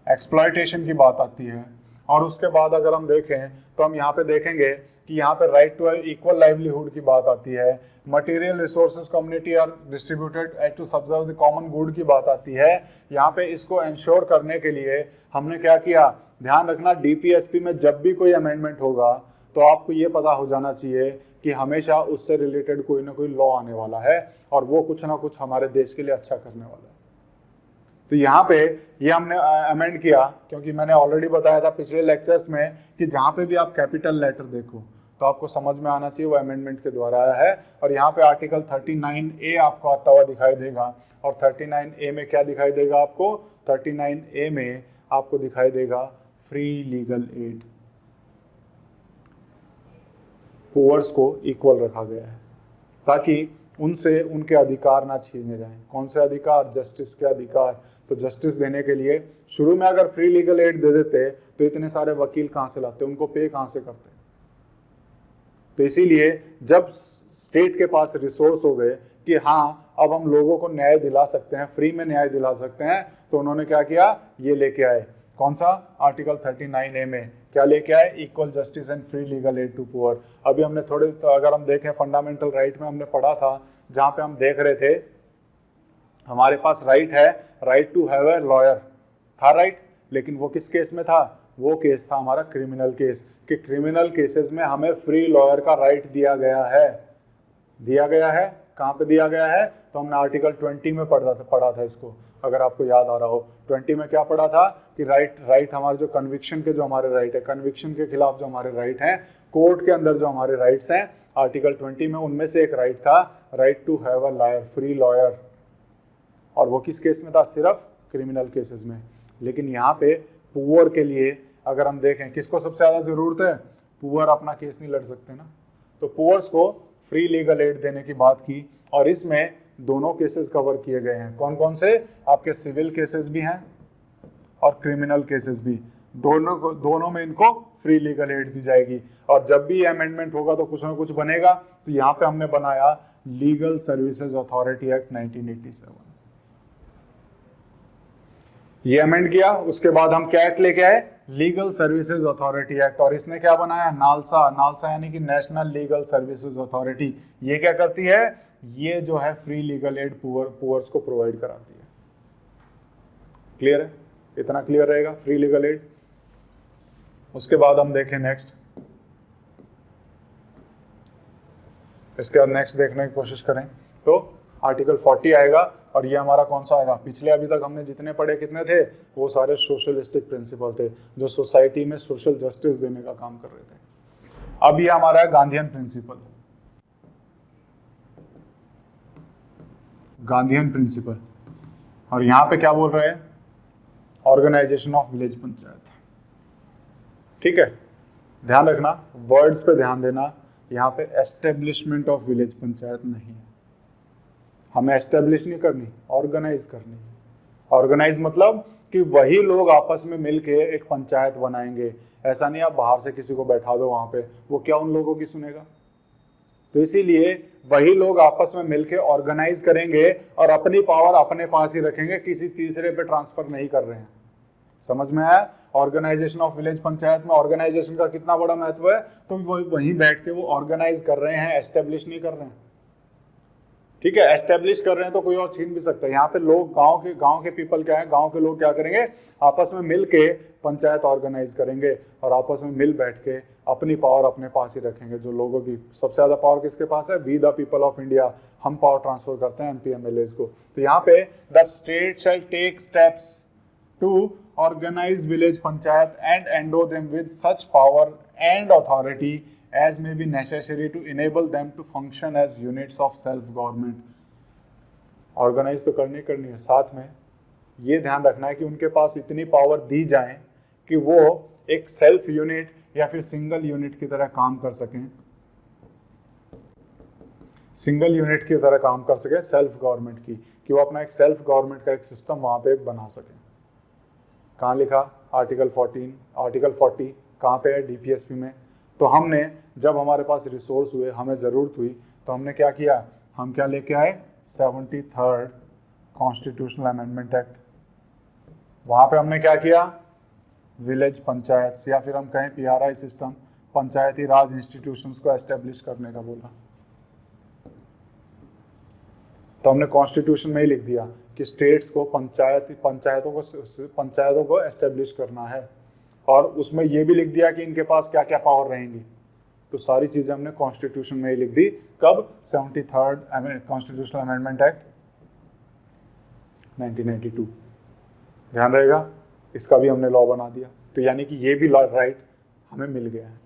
A: एक्सप्लॉइटेशन की बात आती है, और उसके बाद अगर हम देखें तो हम यहाँ पे देखेंगे कि यहाँ पे राइट टू इक्वल लाइवलीहुड की बात आती है, material resources community are distributed as to subserve the common good की बात आती है। यहाँ पे इसको इंश्योर करने के लिए हमने क्या किया, ध्यान रखना DPSP में जब भी कोई अमेंडमेंट होगा तो आपको ये पता हो जाना चाहिए कि हमेशा उससे रिलेटेड कोई ना कोई लॉ आने वाला है और वो कुछ ना कुछ हमारे देश के लिए अच्छा करने वाला है। तो यहाँ पे ये हमने अमेंड किया, क्योंकि मैंने ऑलरेडी बताया था पिछले लेक्चर्स में कि जहाँ पे भी आप कैपिटल लेटर देखो तो आपको समझ में आना चाहिए वो अमेंडमेंट के द्वारा आया है। और यहाँ पे आर्टिकल 39A आपको आता हुआ दिखाई देगा, और 39A में क्या दिखाई देगा आपको, 39A में आपको दिखाई देगा फ्री लीगल एड। पुअर्स को इक्वल रखा गया है ताकि उनसे उनके अधिकार ना छीने जाएं। कौन से अधिकार, जस्टिस के अधिकार। तो जस्टिस देने के लिए शुरू में अगर फ्री लीगल एड दे देते तो इतने सारे वकील कहाँ से लाते, उनको पे कहाँ से करते। तो इसीलिए जब स्टेट के पास रिसोर्स हो गए कि हाँ अब हम लोगों को न्याय दिला सकते हैं, फ्री में न्याय दिला सकते हैं, तो उन्होंने क्या किया, ये लेके आए। कौन सा, आर्टिकल 39A में क्या लेके आए, equal justice and free legal aid to poor. अभी हमने थोड़े तो अगर हम देखें फंडामेंटल राइट में हमने पढ़ा था, जहाँ पे हम देख रहे थे हमारे पास राइट है, right to have a lawyer था, राइट। लेकिन वो किस केस में था, वो केस था हमारा क्रिमिनल केस, कि क्रिमिनल केसेस में हमें फ्री लॉयर का राइट दिया गया है। दिया गया है, कहाँ पे दिया गया है, तो हमने आर्टिकल 20 में पढ़ा था इसको, अगर आपको याद आ रहा हो। 20 में क्या पढ़ा था कि राइट हमारे जो कन्विक्शन के जो हमारे राइट है, कन्विक्शन के खिलाफ जो हमारे राइट हैं, कोर्ट के अंदर जो हमारे राइट्स हैं, आर्टिकल 20 में उनमें से एक राइट था right to have a lawyer, free lawyer. और वो किस केस में था, सिर्फ क्रिमिनल केसेस में। लेकिन यहाँ पे पुअर के लिए अगर हम देखें किसको सबसे ज़्यादा ज़रूरत है, पुअर अपना केस नहीं लड़ सकते ना, तो पुअर्स को फ्री लीगल एड देने की बात की। और इसमें दोनों केसेस कवर किए गए हैं। कौन कौन से, आपके सिविल केसेस भी हैं और क्रिमिनल केसेस भी, दोनों में इनको फ्री लीगल एड दी जाएगी। और जब भी अमेंडमेंट होगा तो कुछ ना कुछ बनेगा। तो यहाँ पे हमने बनाया लीगल सर्विसेज अथॉरिटी एक्ट 1987, ये अमेंड किया। उसके बाद हम क्या एक्ट लेके आए, लीगल सर्विसेज अथॉरिटी एक्ट। और इसने क्या बनाया, नालसा, नालसा यानी कि नेशनल लीगल सर्विसेज अथॉरिटी। ये क्या करती है, ये जो है फ्री लीगल एड पुअर्स को प्रोवाइड कराती है। क्लियर है, इतना क्लियर रहेगा, फ्री लीगल एड। उसके बाद हम देखें नेक्स्ट, इसके बाद नेक्स्ट देखने की कोशिश करें तो आर्टिकल 40 आएगा। और ये हमारा कौन सा आएगा, पिछले अभी तक हमने जितने पढ़े कितने थे, वो सारे सोशलिस्टिक प्रिंसिपल थे जो सोसाइटी में सोशल जस्टिस देने का काम कर रहे थे। अब ये हमारा है गांधीयन प्रिंसिपल, गांधीयन प्रिंसिपल। और यहाँ पे क्या बोल रहे हैं, ऑर्गेनाइजेशन ऑफ विलेज पंचायत। ठीक है, ध्यान रखना, वर्ड्स पे ध्यान देना। यहाँ पे एस्टेब्लिशमेंट ऑफ विलेज पंचायत नहीं है, हमें एस्टेब्लिश नहीं करनी, ऑर्गेनाइज करनी। ऑर्गेनाइज मतलब कि वही लोग आपस में मिलके एक पंचायत बनाएंगे। ऐसा नहीं आप बाहर से किसी को बैठा दो वहाँ पे, वो क्या उन लोगों की सुनेगा। तो इसीलिए वही लोग आपस में मिलके ऑर्गेनाइज करेंगे और अपनी पावर अपने पास ही रखेंगे, किसी तीसरे पे ट्रांसफर नहीं कर रहे हैं। समझ में आया, ऑर्गेनाइजेशन ऑफ विलेज पंचायत में ऑर्गेनाइजेशन का कितना बड़ा महत्व है। तो वो वहीं बैठ के वो ऑर्गेनाइज कर रहे हैं, एस्टेब्लिश नहीं कर रहे हैं। ठीक है, एस्टेब्लिश कर रहे हैं तो कोई और छीन भी सकता है। यहाँ पे लोग गांव के पीपल क्या है, गांव के लोग क्या करेंगे, आपस में मिल के पंचायत ऑर्गेनाइज करेंगे और आपस में मिल बैठ के अपनी पावर अपने पास ही रखेंगे। जो लोगों की सबसे ज्यादा पावर किसके पास है, we the people of India, हम पावर ट्रांसफर करते हैं एमपी एमएलएज को। तो यहाँ पे the state shall take steps to organise village panchayat and endow them with such power and authority as may be necessary to enable them to function as units of self government। Organise तो करनी है, साथ में ये ध्यान रखना है कि उनके पास इतनी पावर दी जाए कि वो एक सेल्फ यूनिट या फिर सिंगल यूनिट की तरह काम कर सकें, सिंगल यूनिट की तरह काम कर सके सेल्फ गवर्नमेंट की, कि वो अपना एक सेल्फ गवर्नमेंट का एक सिस्टम वहां पे एक बना सके। कहाँ लिखा, आर्टिकल 40 कहाँ पे है, डीपीएसपी में। तो हमने जब हमारे पास रिसोर्स हुए, हमें ज़रूरत हुई, तो हमने क्या किया, हम क्या लेके आए, 73rd कॉन्स्टिट्यूशनल अमेंडमेंट एक्ट। वहाँ पे हमने क्या किया, विलेज पंचायत या फिर हम कहें पीआरआई सिस्टम, पंचायती राज इंस्टीट्यूशंस को एस्टेब्लिश करने का बोला। तो हमने कॉन्स्टिट्यूशन में ही लिख दिया कि स्टेट्स को पंचायतों को एस्टेब्लिश करना है, और उसमें यह भी लिख दिया कि इनके पास क्या क्या पावर रहेंगी। तो सारी चीजें हमने कॉन्स्टिट्यूशन में ही लिख दी। कब, 73rd कॉन्स्टिट्यूशनल अमेंडमेंट एक्ट 1992। ध्यान रहेगा, इसका भी हमने लॉ बना दिया। तो यानी कि ये भी राइट हमें मिल गया है।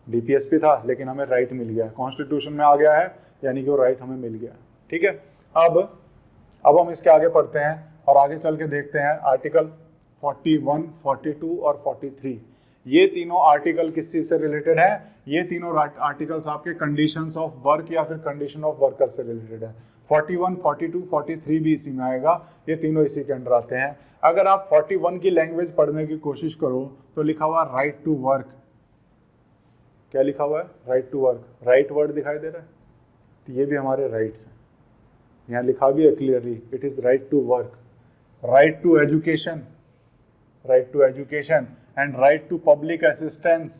A: डीपीएसपी था लेकिन हमें राइट मिल गया है, कॉन्स्टिट्यूशन में आ गया है, यानी कि वो राइट हमें मिल गया है। ठीक है, अब हम इसके आगे पढ़ते हैं और आगे चल के देखते हैं आर्टिकल 41, 42 और 43। ये तीनों आर्टिकल किस चीज से रिलेटेड है, ये तीनों आर्टिकल्स आपके कंडीशंस ऑफ वर्क या फिर कंडीशन ऑफ वर्कर से रिलेटेड है। 41, 42, 43 भी इसी में आएगा, ये तीनों इसी के अंडर आते हैं। अगर आप 41 की लैंग्वेज पढ़ने की कोशिश करो तो लिखा हुआ राइट टू वर्क। क्या लिखा हुआ है, right to work, right word दिखाई दे रहा है, तो ये भी हमारे राइट्स हैं। यहाँ लिखा भी है clearly, it is right to work, right to education, right to education and right to public assistance,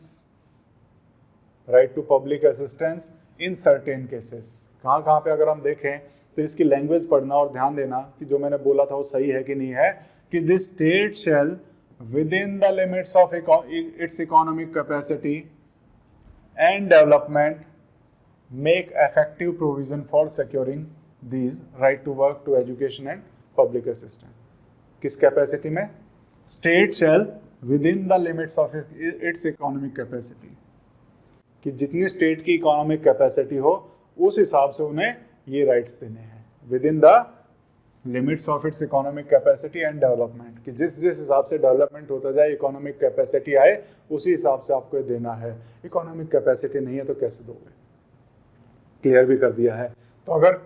A: right to public assistance in certain cases। कहाँ पे अगर हम देखें तो इसकी लैंग्वेज पढ़ना और ध्यान देना कि जो मैंने बोला था वो सही है कि नहीं है, कि this state shall within the limits of its economic capacity and development make effective provision for securing these right to work, to education and public assistance. किस कैपेसिटी में, state shall within the limits of its economic capacity, कि जितनी state की economic capacity हो उस हिसाब से उन्हें ये राइट्स देने हैं, with in the limits of its economic capacity and development, कि जिस हिसाब से डेवलपमेंट होता जाए, इकोनॉमिक कैपेसिटी आए, उसी हिसाब से आपको ये देना है। इकोनॉमिक कैपेसिटी नहीं है तो कैसे दोगे, क्लियर भी कर दिया है। तो अगर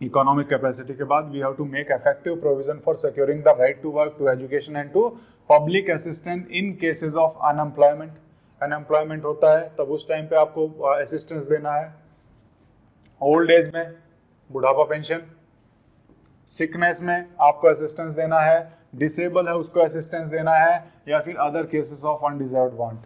A: इकोनॉमिक कैपेसिटी के बाद we have to make effective provision for securing the right to work, to education and to public assistance in cases of unemployment. Unemployment होता है तब उस टाइम पे आपको असिस्टेंस देना है। ओल्ड एज में बुढ़ापा पेंशन, सिकनेस में आपको असिस्टेंस देना है, डिसेबल है उसको असिस्टेंस देना है, या फिर other cases of undeserved want.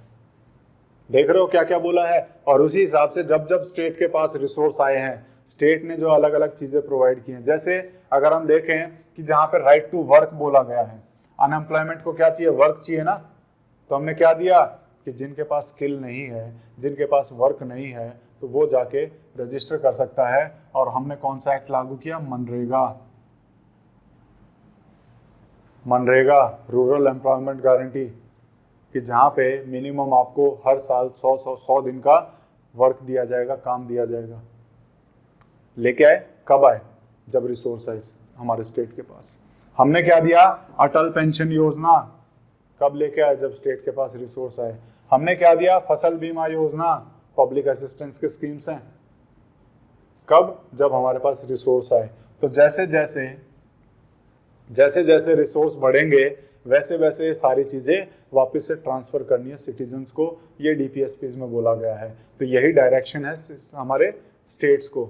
A: देख रहे हो क्या क्या बोला है। और उसी हिसाब से जब जब स्टेट के पास रिसोर्स आए हैं, स्टेट ने जो अलग अलग चीजें प्रोवाइड की हैं, जैसे अगर हम देखें कि जहां पर राइट टू वर्क बोला गया है, अनएम्प्लॉयमेंट को क्या चाहिए, वर्क चाहिए ना, तो हमने क्या दिया कि जिनके पास स्किल नहीं है, जिनके पास वर्क नहीं है, तो वो जाके रजिस्टर कर सकता है। और हमने कौन सा एक्ट लागू किया, MNREGA, MNREGA rural employment guarantee, कि जहाँ पे मिनिमम आपको हर साल 100 दिन का वर्क दिया जाएगा, काम दिया जाएगा। लेके आए, कब आए, जब रिसोर्स आए हमारे स्टेट के पास। हमने क्या दिया, अटल पेंशन योजना, कब लेके आए, जब स्टेट के पास रिसोर्स आए। हमने क्या दिया, फसल बीमा योजना, पब्लिक असिस्टेंस के स्कीम्स हैं, कब, जब हमारे पास रिसोर्स आए। तो जैसे जैसे रिसोर्स बढ़ेंगे वैसे वैसे ये सारी चीज़ें वापस से ट्रांसफ़र करनी है सिटीजन्स को, ये डीपीएसपीज में बोला गया है। तो यही डायरेक्शन है हमारे स्टेट्स को,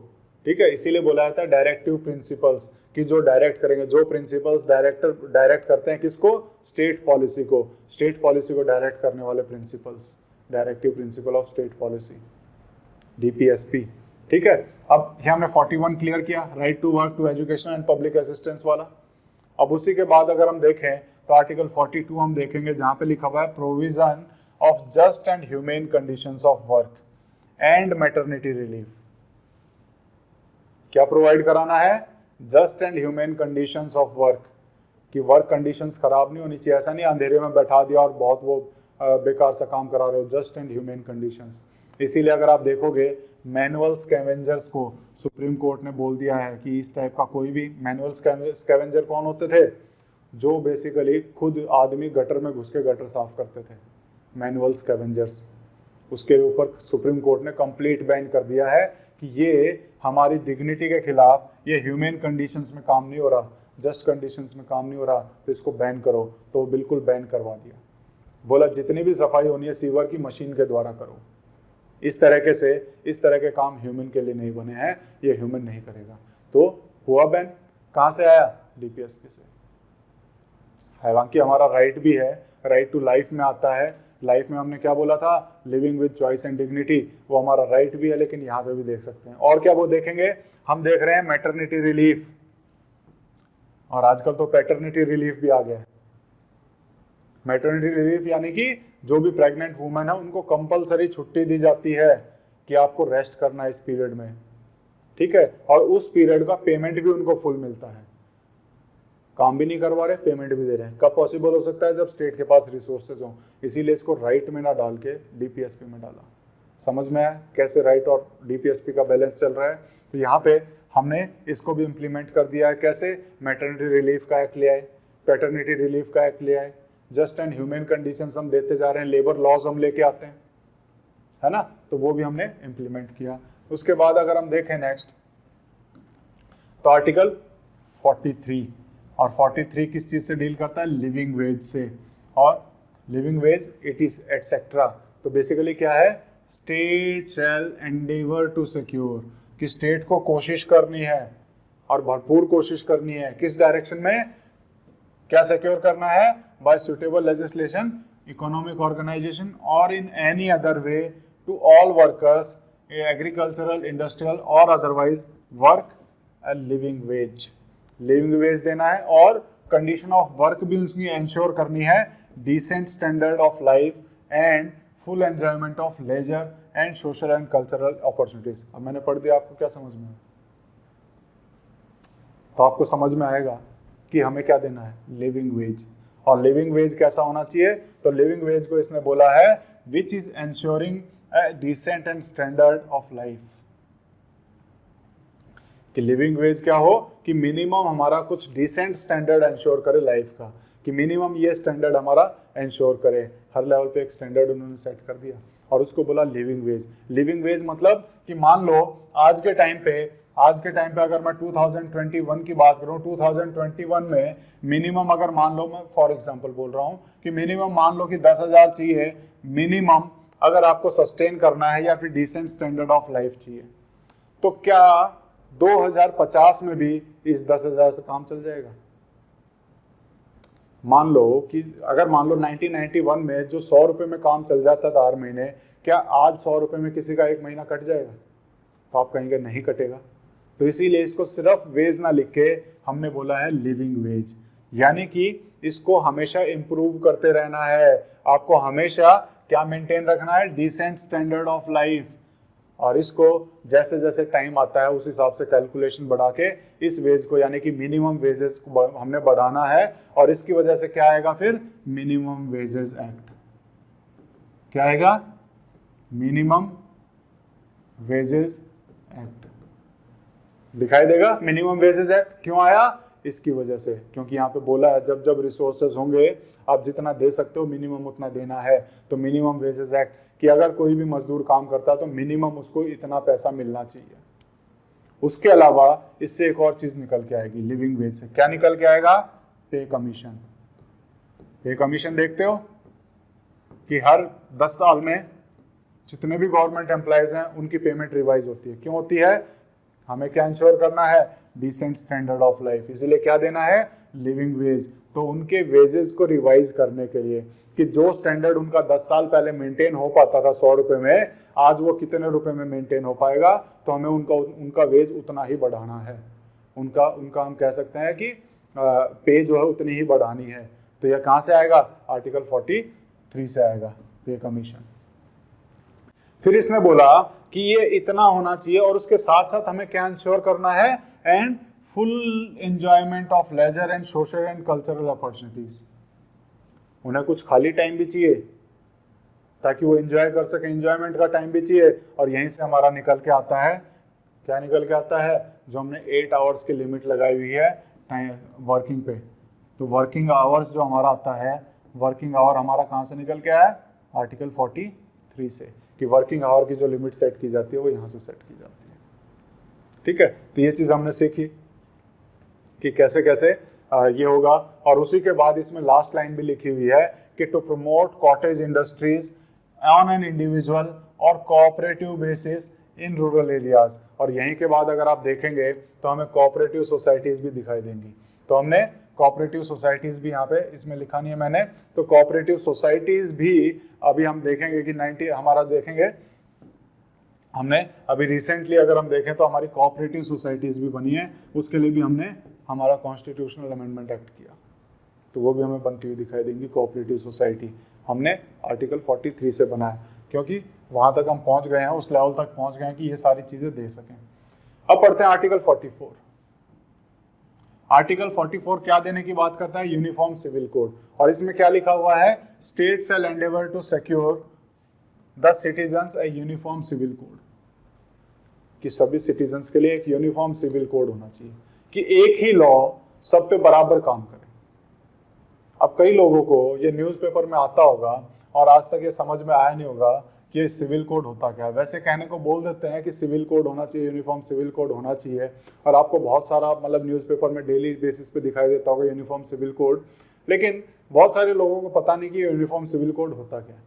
A: ठीक है। इसीलिए बोला जाता है डायरेक्टिव प्रिंसिपल्स, कि जो डायरेक्ट करेंगे, जो प्रिंसिपल्स डायरेक्ट करते हैं किसको, स्टेट पॉलिसी को, स्टेट पॉलिसी को डायरेक्ट करने वाले principles, directive principle of state policy, DPSP. ठीक है, अब ये हमने 41 क्लियर किया, right to work, to education and public assistance वाला। अब उसी के बाद अगर हम देखें तो आर्टिकल 42 हम देखेंगे, जहां पे लिखा हुआ है provision of just and humane conditions of work and maternity relief. क्या प्रोवाइड कराना है? Just and humane conditions of work, कि वर्क कंडीशंस खराब नहीं होनी चाहिए, ऐसा नहीं अंधेरे में बैठा दिया और बहुत वो बेकार सा काम करा रहे हो, जस्ट एंड ह्यूमेन कंडीशंस। इसीलिए अगर आप देखोगे मैनुअल स्कैवेंजर्स को सुप्रीम कोर्ट ने बोल दिया है कि इस टाइप का कोई भी मैनुअल स्कैवेंजर कौन होते थे? जो बेसिकली खुद आदमी गटर में घुस के गटर साफ करते थे, मैनुअल स्कैवेंजर्स। उसके ऊपर सुप्रीम कोर्ट ने कंप्लीट बैन कर दिया है कि ये हमारी डिग्निटी के खिलाफ, ये ह्यूमन कंडीशंस में काम नहीं हो रहा, जस्ट कंडीशंस में काम नहीं हो रहा, तो इसको बैन करो। तो बिल्कुल बैन करवा दिया, बोला जितनी भी सफाई होनी है सीवर की मशीन के द्वारा करो। इस तरीके से इस तरह के काम ह्यूमन के लिए नहीं बने हैं, ये ह्यूमन नहीं करेगा। तो हुआ बैन। कहाँ से आया? डीपीएसपी से। हालांकि हमारा राइट भी है, राइट टू लाइफ में आता है। लाइफ में हमने क्या बोला था? Living with choice and dignity, वो हमारा राइट भी है, लेकिन यहाँ पे भी देख सकते हैं। और क्या वो देखेंगे? हम देख रहे हैं मैटरनिटी रिलीफ, और आजकल तो पैटर्निटी रिलीफ भी आ गया है। मैटरनिटी रिलीफ यानी कि जो भी प्रेग्नेंट वुमेन है उनको कंपलसरी छुट्टी दी जाती है कि आपको रेस्ट करना है इस पीरियड में, ठीक है, और उस पीरियड का पेमेंट भी उनको फुल मिलता है। काम भी नहीं करवा रहे, पेमेंट भी दे रहे हैं। कब पॉसिबल हो सकता है? जब स्टेट के पास रिसोर्सेज हो। इसीलिए इसको राइट में ना डाल के डीपीएसपी में डाला। समझ में आया कैसे राइट और डीपीएसपी का बैलेंस चल रहा है? तो यहाँ पे हमने इसको भी इम्प्लीमेंट कर दिया है। कैसे? मैटरनिटी रिलीफ का एक्ट ले आए, पैटर्निटी रिलीफ का एक्ट ले आए, जस्ट एंड ह्यूमन कंडीशंस हम देते जा रहे हैं, लेबर लॉज हम लेके आते हैं, है ना, तो वो भी हमने इम्प्लीमेंट किया। उसके बाद अगर हम देखें नेक्स्ट, तो आर्टिकल 43, और 43 किस चीज़ से डील करता है? लिविंग वेज से। और living wage it is etcetera. तो बेसिकली क्या है? State shall endeavour to secure, कि स्टेट को कोशिश करनी है और भरपूर कोशिश करनी है। किस डायरेक्शन में? क्या सिक्योर करना है? By suitable legislation, economic organisation और in any other way to all workers agricultural, industrial और otherwise work a living wage. Living wage देना है और कंडीशन ऑफ वर्क भी उनकी इंश्योर करनी है, decent standard of life and full enjoyment of leisure and social and cultural opportunities. अब मैंने पढ़ दिया, आपको क्या समझ में आया? तो आपको समझ में आएगा कि हमें क्या देना है? Living veg. और लिविंग वेज कैसा होना चाहिए? तो लिविंग वेज को इसने बोला है which is ensuring a decent and standard of life. कि लिविंग वेज क्या हो? कि मिनिमम हमारा कुछ डिसेंट स्टैंडर्ड इंश्योर करे लाइफ का, कि मिनिमम ये स्टैंडर्ड हमारा इंश्योर करे। हर लेवल पे एक स्टैंडर्ड उन्होंने सेट कर दिया और उसको बोला लिविंग वेज। लिविंग वेज मतलब कि मान लो आज के टाइम पे अगर मैं 2021 की बात करूं, 2021 में मिनिमम अगर मान लो, मैं फॉर एग्जांपल बोल रहा हूं कि मिनिमम मान लो कि 10,000 चाहिए मिनिमम, अगर आपको सस्टेन करना है या फिर डिसेंट स्टैंडर्ड ऑफ लाइफ चाहिए, तो क्या 2050 में भी इस 10,000 से काम चल जाएगा? मान लो कि अगर मान लो 1991 में जो 100 रुपये में काम चल जाता था हर महीने, क्या आज 100 रुपये में किसी का एक महीना कट जाएगा? तो आप कहेंगे नहीं कटेगा। तो इसीलिए इसको सिर्फ वेज ना लिख के हमने बोला है लिविंग वेज, यानी कि इसको हमेशा इम्प्रूव करते रहना है। आपको हमेशा क्या मेंटेन रखना है? Decent standard of life. और इसको जैसे जैसे टाइम आता है उस हिसाब से कैलकुलेशन बढ़ा के इस वेज को, यानी कि मिनिमम वेजेस को हमने बढ़ाना है। और इसकी वजह से क्या आएगा फिर? Minimum wages act. क्या आएगा? मिनिमम वेजेस एक्ट दिखाई देगा। मिनिमम वेजेस एक्ट क्यों आया? इसकी वजह से, क्योंकि यहाँ पे बोला है जब जब रिसोर्सेज होंगे आप जितना दे सकते हो मिनिमम उतना देना है। तो मिनिमम वेजेस एक्ट कि अगर कोई भी मजदूर काम करता है तो मिनिमम उसको इतना पैसा मिलना चाहिए। उसके अलावा इससे एक और चीज निकल के आएगी लिविंग वेज से। क्या निकल के आएगा? पे कमीशन। पे कमीशन देखते हो कि हर 10 साल में जितने भी गवर्नमेंट एम्प्लॉयज हैं उनकी पेमेंट रिवाइज होती है। क्यों होती है? हमें क्या इंश्योर करना है? Decent standard of life. इसीलिए क्या देना है? लिविंग वेज, तो उनके वेजेस को रिवाइज करने के लिए कि जो स्टैंडर्ड उनका 10 साल पहले मेंटेन हो पाता था 100 रुपए में, आज वो कितने रुपए में मेंटेन हो पाएगा, तो हमें उनका वेज उतना ही बढ़ाना है, उनका हम कह सकते हैं कि पे जो है उतनी ही बढ़ानी है। तो यह कहाँ से आएगा, आर्टिकल 43 से आएगा, पे कमीशन। फिर इसने बोला कि ये इतना होना चाहिए और उसके साथ साथ हमें क्या इंश्योर करना है, and full enjoyment of leisure and social and cultural opportunities. उन्हें कुछ खाली टाइम भी चाहिए ताकि वो एंजॉय कर सके, एंजॉयमेंट का टाइम भी चाहिए। और यहीं से हमारा निकल के आता है, क्या निकल के आता है, जो हमने 8 आवर्स की लिमिट लगाई हुई है टाइम वर्किंग पे। तो वर्किंग आवर्स जो हमारा आता है, वर्किंग आवर हमारा कहाँ से निकल के आया, आर्टिकल 43 से, कि वर्किंग आवर की जो लिमिट सेट की जाती है वो यहाँ से सेट की जाती है। ठीक है, तो ये चीज़ हमने सीखी कि कैसे कैसे ये होगा। और उसी के बाद इसमें लास्ट लाइन भी लिखी हुई है कि to promote cottage industries on an individual और cooperative basis in rural areas. और यहीं के बाद अगर आप देखेंगे तो हमें कोऑपरेटिव सोसाइटीज भी दिखाई देंगी। तो हमने कोऑपरेटिव सोसाइटीज भी यहाँ पे इसमें लिखा नहीं है मैंने, तो कोऑपरेटिव सोसाइटीज भी अभी हम देखेंगे कि 90 हमारा देखेंगे, हमने अभी रिसेंटली अगर हम देखें तो हमारी कोऑपरेटिव सोसाइटीज भी बनी है, उसके लिए भी हमने हमारा कॉन्स्टिट्यूशनल अमेंडमेंट एक्ट किया, तो वो भी हमें बनती हुई दिखाई देंगी। कोऑपरेटिव सोसाइटी हमने आर्टिकल 43 से बनाया, क्योंकि वहाँ तक हम पहुँच गए हैं, उस लेवल तक पहुँच गए हैं कि ये सारी चीज़ें दे सकें। अब पढ़ते हैं आर्टिकल 44। आर्टिकल 44 क्या देने की बात करता है, यूनिफॉर्म सिविल कोड। और इसमें क्या लिखा हुआ है, state shall endeavour to secure the citizens a uniform civil code, कि सभी सिटीजन्स के लिए एक यूनिफॉर्म सिविल कोड होना चाहिए, कि एक ही लॉ सब पे बराबर काम करे। अब कई लोगों को ये न्यूज़पेपर में आता होगा और आज तक ये समझ में आया नहीं होगा कि ये सिविल कोड होता क्या है। वैसे कहने को बोल देते हैं कि सिविल कोड होना चाहिए, यूनिफॉर्म सिविल कोड होना चाहिए, और आपको बहुत सारा मतलब न्यूज़पेपर में डेली बेसिस पे दिखाई देता होगा यूनिफॉर्म सिविल कोड, लेकिन बहुत सारे लोगों को पता नहीं कि यूनिफॉर्म सिविल कोड होता क्या है,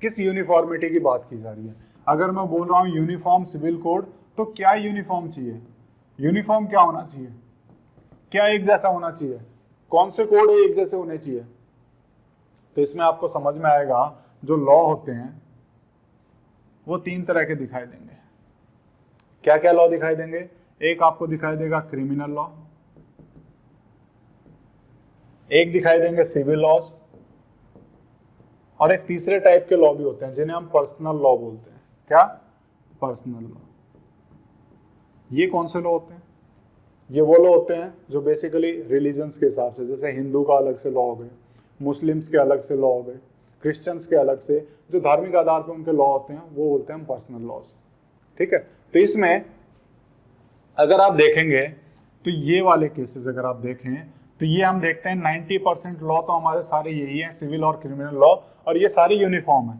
A: किस यूनिफॉर्मिटी की बात की जा रही है। अगर मैं बोल रहा हूँ यूनिफॉर्म सिविल कोड, तो क्या यूनिफॉर्म चाहिए, यूनिफॉर्म क्या होना चाहिए, क्या एक जैसा होना चाहिए, कौन से कोड एक जैसे होने चाहिए। तो इसमें आपको समझ में आएगा जो लॉ होते हैं वो 3 तरह के दिखाई देंगे। क्या क्या लॉ दिखाई देंगे, एक आपको दिखाई देगा क्रिमिनल लॉ, एक दिखाई देंगे सिविल लॉज, और एक तीसरे टाइप के लॉ भी होते हैं जिन्हें हम पर्सनल लॉ बोलते हैं। क्या, पर्सनल लॉ। ये कौन से लॉ होते हैं, ये वो लॉ होते हैं जो बेसिकली रिलीजन्स के हिसाब से, जैसे हिंदू का अलग से लॉ हो गए, मुस्लिम्स के अलग से लॉ हो गए, क्रिश्चियंस के अलग से, जो धार्मिक आधार पर उनके लॉ होते हैं वो बोलते हैं पर्सनल लॉज। ठीक है, तो इसमें अगर आप देखेंगे तो ये वाले केसेस अगर आप देखें तो ये हम देखते हैं 90% लॉ तो हमारे सारे यही हैं, सिविल और क्रिमिनल लॉ, और ये सारी यूनिफॉर्म है,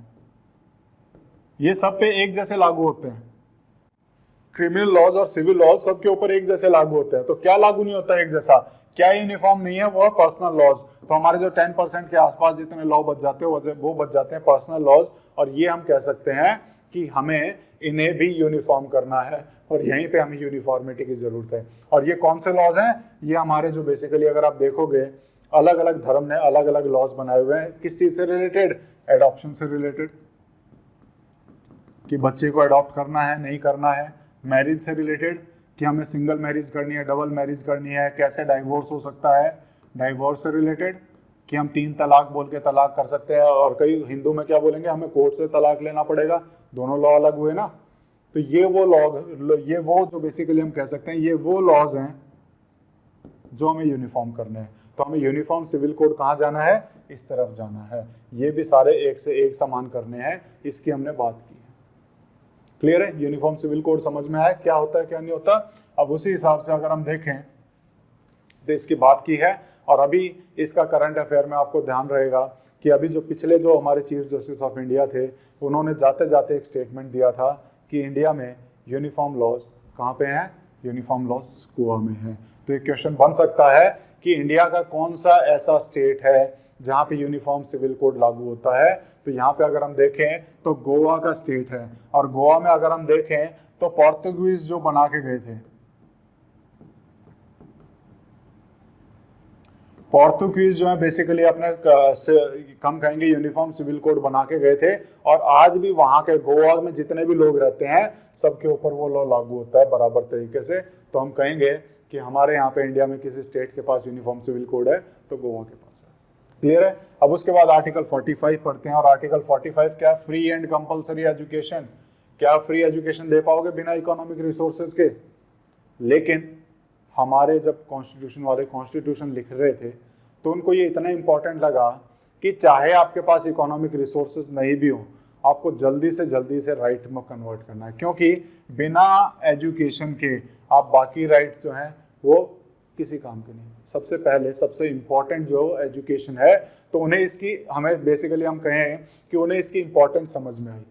A: ये सब पे एक जैसे लागू होते हैं। क्रिमिनल लॉज और सिविल लॉज सबके ऊपर एक जैसे लागू होते हैं। तो क्या लागू नहीं होता एक जैसा, क्या यूनिफॉर्म नहीं है, वो है पर्सनल लॉज। तो हमारे जो 10% के आसपास जितने लॉ बच जाते हैं वो बच जाते हैं पर्सनल लॉज, और ये हम कह सकते हैं कि हमें इन्हें भी यूनिफॉर्म करना है, और यहीं पे हमें यूनिफॉर्मिटी की जरूरत है। और ये कौन से लॉज हैं, ये हमारे जो बेसिकली अगर आप देखोगे अलग अलग धर्म ने अलग अलग लॉज बनाए हुए हैं। किस चीज से रिलेटेड, एडॉप्शन से रिलेटेड, कि बच्चे को अडॉप्ट करना है नहीं करना है, मैरिज से रिलेटेड कि हमें सिंगल मैरिज करनी है, डबल मैरिज करनी है, कैसे डाइवोर्स हो सकता है, डाइवोर्स से रिलेटेड कि हम 3 तलाक बोल के तलाक कर सकते हैं, और कई हिंदू में क्या बोलेंगे हमें कोर्ट से तलाक लेना पड़ेगा, दोनों लॉ अलग हुए ना। तो ये वो जो बेसिकली हम कह सकते हैं ये वो लॉज हैं जो हमें यूनिफॉर्म करने हैं। तो हमें यूनिफॉर्म सिविल कोड कहाँ जाना है, इस तरफ जाना है। ये भी सारे एक से एक समान करने हैं, इसकी हमने बात की है। क्लियर है, यूनिफॉर्म सिविल कोड समझ में आया क्या होता है क्या नहीं होता। अब उसी हिसाब से अगर हम देखें तो इसकी बात की है, और अभी इसका करंट अफेयर में आपको ध्यान रहेगा कि अभी जो पिछले जो हमारे चीफ जस्टिस ऑफ इंडिया थे उन्होंने जाते जाते एक स्टेटमेंट दिया था कि इंडिया में यूनिफॉर्म लॉज कहाँ पे हैं, यूनिफॉर्म लॉज गोवा में है। तो एक क्वेश्चन बन सकता है कि इंडिया का कौन सा ऐसा स्टेट है जहाँ पे यूनिफॉर्म सिविल कोड लागू होता है। तो यहाँ पे अगर हम देखें तो गोवा का स्टेट है, और गोवा में अगर हम देखें तो पोर्तुगीज जो बना के गए थे, पोर्तुगीज जो है बेसिकली अपने हम कहेंगे यूनिफॉर्म सिविल कोड बना के गए थे, और आज भी वहां के गोवा में जितने भी लोग रहते हैं सबके ऊपर वो लॉ लागू होता है बराबर तरीके से। तो हम कहेंगे कि हमारे यहाँ पे इंडिया में किसी स्टेट के पास यूनिफॉर्म सिविल कोड है तो गोवा के पास है। क्लियर है। अब उसके बाद आर्टिकल 45 पढ़ते हैं, और आर्टिकल 45 क्या, फ्री एंड कंपलसरी एजुकेशन। क्या फ्री एजुकेशन दे पाओगे बिना इकोनॉमिक रिसोर्सेज के? लेकिन हमारे जब कॉन्स्टिट्यूशन वाले कॉन्स्टिट्यूशन लिख रहे थे तो उनको ये इतना इंपॉर्टेंट लगा कि चाहे आपके पास इकोनॉमिक रिसोर्सेज नहीं भी हो, आपको जल्दी से राइट में कन्वर्ट करना है, क्योंकि बिना एजुकेशन के आप बाकी राइट्स जो हैं वो किसी काम के नहीं। सबसे पहले सबसे इम्पॉर्टेंट जो एजुकेशन है, तो उन्हें इसकी, हमें बेसिकली हम कहें कि उन्हें इसकी इम्पोर्टेंस समझ में आई,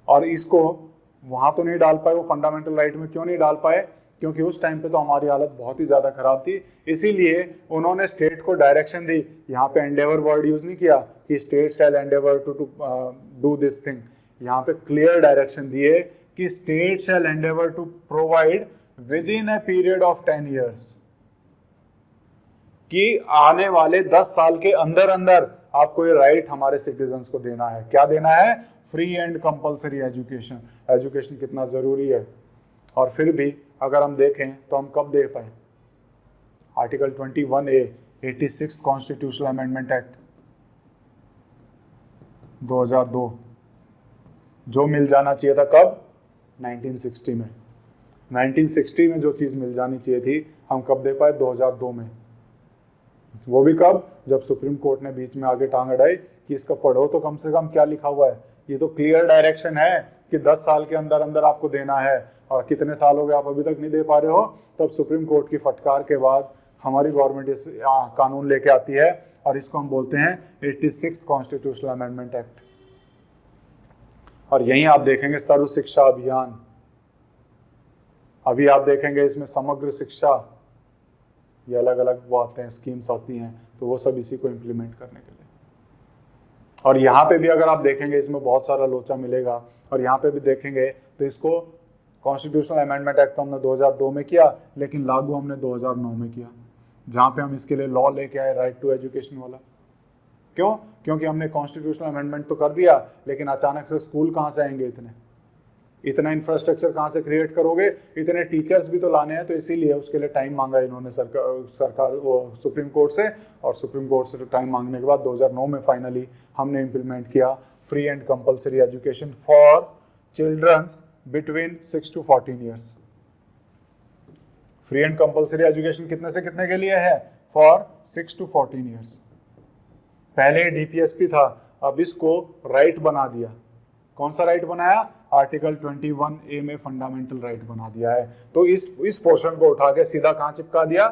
A: और इसको वहाँ तो नहीं डाल पाए, वो फंडामेंटल राइट में क्यों नहीं डाल पाए? क्योंकि उस टाइम पे तो हमारी हालत बहुत ही ज़्यादा खराब थी। इसीलिए उन्होंने स्टेट को डायरेक्शन दी। यहाँ पे एंडेवर वर्ड यूज़ नहीं किया कि state shall endeavour to do this thing. यहाँ पे क्लियर डायरेक्शन दिए कि state shall endeavour to provide within a period of 10 years, कि आने वाले 10 साल के अंदर अंदर आपको ये राइट हमारे सिटीजन्स को देना है। क्या देना है? Free and compulsory education. Education कितना ज़रूरी है, और फिर भी अगर हम देखें तो हम कब दे पाए? Article 21A 86 constitutional amendment act 2002, जो मिल जाना चाहिए था कब? 1960 में। 1960 में जो चीज़ मिल जानी चाहिए थी हम कब दे पाए? 2002 में। वो भी कब? जब सुप्रीम कोर्ट ने बीच में आगे टांग अड़ाई कि इसका पढ़ो तो कम से कम क्या लिखा हुआ है। ये तो क्लियर डायरेक्शन है कि 10 साल के अंदर अंदर आपको देना है, और कितने साल हो गए आप अभी तक नहीं दे पा रहे हो। तब सुप्रीम कोर्ट की फटकार के बाद हमारी गवर्नमेंट इस कानून लेके आती है, और इसको हम बोलते हैं 86 कॉन्स्टिट्यूशनल अमेंडमेंट एक्ट। और यहीं आप देखेंगे सर्व शिक्षा अभियान, अभी आप देखेंगे इसमें समग्र शिक्षा, ये अलग अलग वो आते हैं, स्कीम्स आती हैं, तो वो सब इसी को इम्प्लीमेंट करने के लिए। और यहाँ पे भी अगर आप देखेंगे इसमें बहुत सारा लोचा मिलेगा, और यहाँ पे भी देखेंगे तो इसको कॉन्स्टिट्यूशनल अमेंडमेंट एक्ट हमने 2002 में किया, लेकिन लागू हमने 2009 में किया, जहाँ पे हम इसके लिए लॉ लेके आए राइट टू एजुकेशन वाला। क्यों? क्योंकि हमने कॉन्स्टिट्यूशनल अमेंडमेंट तो कर दिया, लेकिन अचानक से स्कूल कहाँ से आएंगे, इतना इंफ्रास्ट्रक्चर कहाँ से क्रिएट करोगे, इतने टीचर्स भी तो लाने हैं। तो इसीलिए उसके लिए टाइम मांगा इन्होंने सरकार वो सुप्रीम कोर्ट से, और सुप्रीम कोर्ट से टाइम मांगने के बाद 2009 में फाइनली हमने इम्प्लीमेंट किया free and compulsory education for childrens between 6 to 14 years। Free and compulsory education कितने से कितने के लिए है? For 6 to 14 years। पहले डीपीएसपी था, अब इसको राइट बना दिया। कौन सा राइट बनाया? आर्टिकल 21A में फंडामेंटल राइट बना दिया है। तो इस पोर्शन को उठा के सीधा कहाँ चिपका दिया?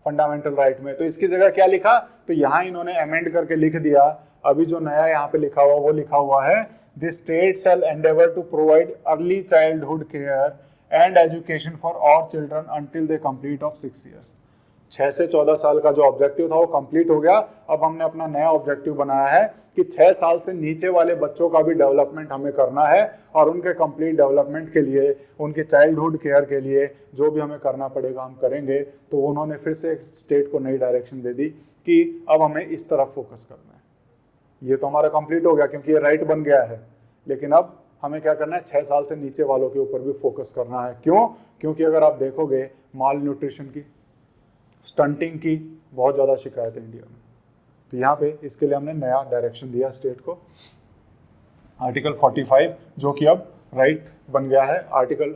A: फंडामेंटल राइट में। तो इसकी जगह क्या लिखा? तो यहाँ इन्होंने अमेंड करके लिख दिया। अभी जो नया यहाँ पे लिखा हुआ वो लिखा हुआ है the state shall endeavour to provide early childhood care and education for all children until they complete of 6 years। 6 से 14 साल का जो ऑब्जेक्टिव था वो कंप्लीट हो गया। अब हमने अपना नया ऑब्जेक्टिव बनाया है कि 6 साल से नीचे वाले बच्चों का भी डेवलपमेंट हमें करना है, और उनके कंप्लीट डेवलपमेंट के लिए, उनके चाइल्डहुड केयर के लिए जो भी हमें करना पड़ेगा हम करेंगे। तो उन्होंने फिर से स्टेट को नई डायरेक्शन दे दी कि अब हमें इस तरफ फोकस करना है। ये तो हमारा कंप्लीट हो गया क्योंकि ये राइट बन गया है, लेकिन अब हमें क्या करना है? 6 साल से नीचे वालों के ऊपर भी फोकस करना है। क्यों? क्योंकि अगर आप देखोगे माल न्यूट्रिशन की, स्टंटिंग की बहुत ज़्यादा शिकायत है इंडिया में। तो यहाँ पे इसके लिए हमने नया डायरेक्शन दिया स्टेट को, आर्टिकल 45, जो कि अब राइट बन गया है आर्टिकल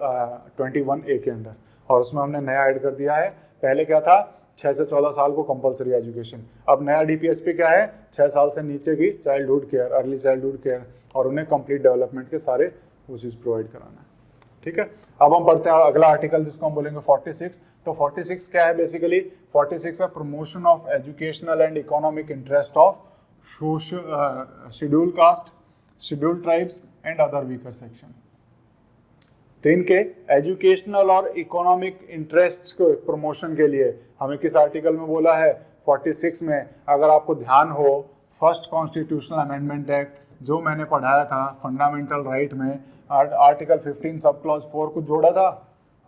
A: 21A के अंडर, और उसमें हमने नया ऐड कर दिया है। पहले क्या था? 6 से 14 साल को कंपलसरी एजुकेशन। अब नया डीपीएसपी क्या है? 6 साल से नीचे की childhood care, early childhood care, और उन्हें कंप्लीट डेवलपमेंट के सारे वो चीज़ प्रोवाइड कराना है। ठीक है। अब हम पढ़ते हैं अगला आर्टिकल जिसको हम बोलेंगे 46। तो 46 क्या है? बेसिकली 46 है promotion of educational and economic interest of schedule caste, schedule tribes and other weaker section. तो इनके एजुकेशनल और इकोनॉमिक इंटरेस्ट को प्रमोशन के लिए हमें किस आर्टिकल में बोला है? 46 में। अगर आपको ध्यान हो, फर्स्ट कॉन्स्टिट्यूशनल अमेंडमेंट एक्ट जो मैंने पढ़ाया था फंडामेंटल राइट में, आर्टिकल 15 सब क्लॉज 4 को जोड़ा था,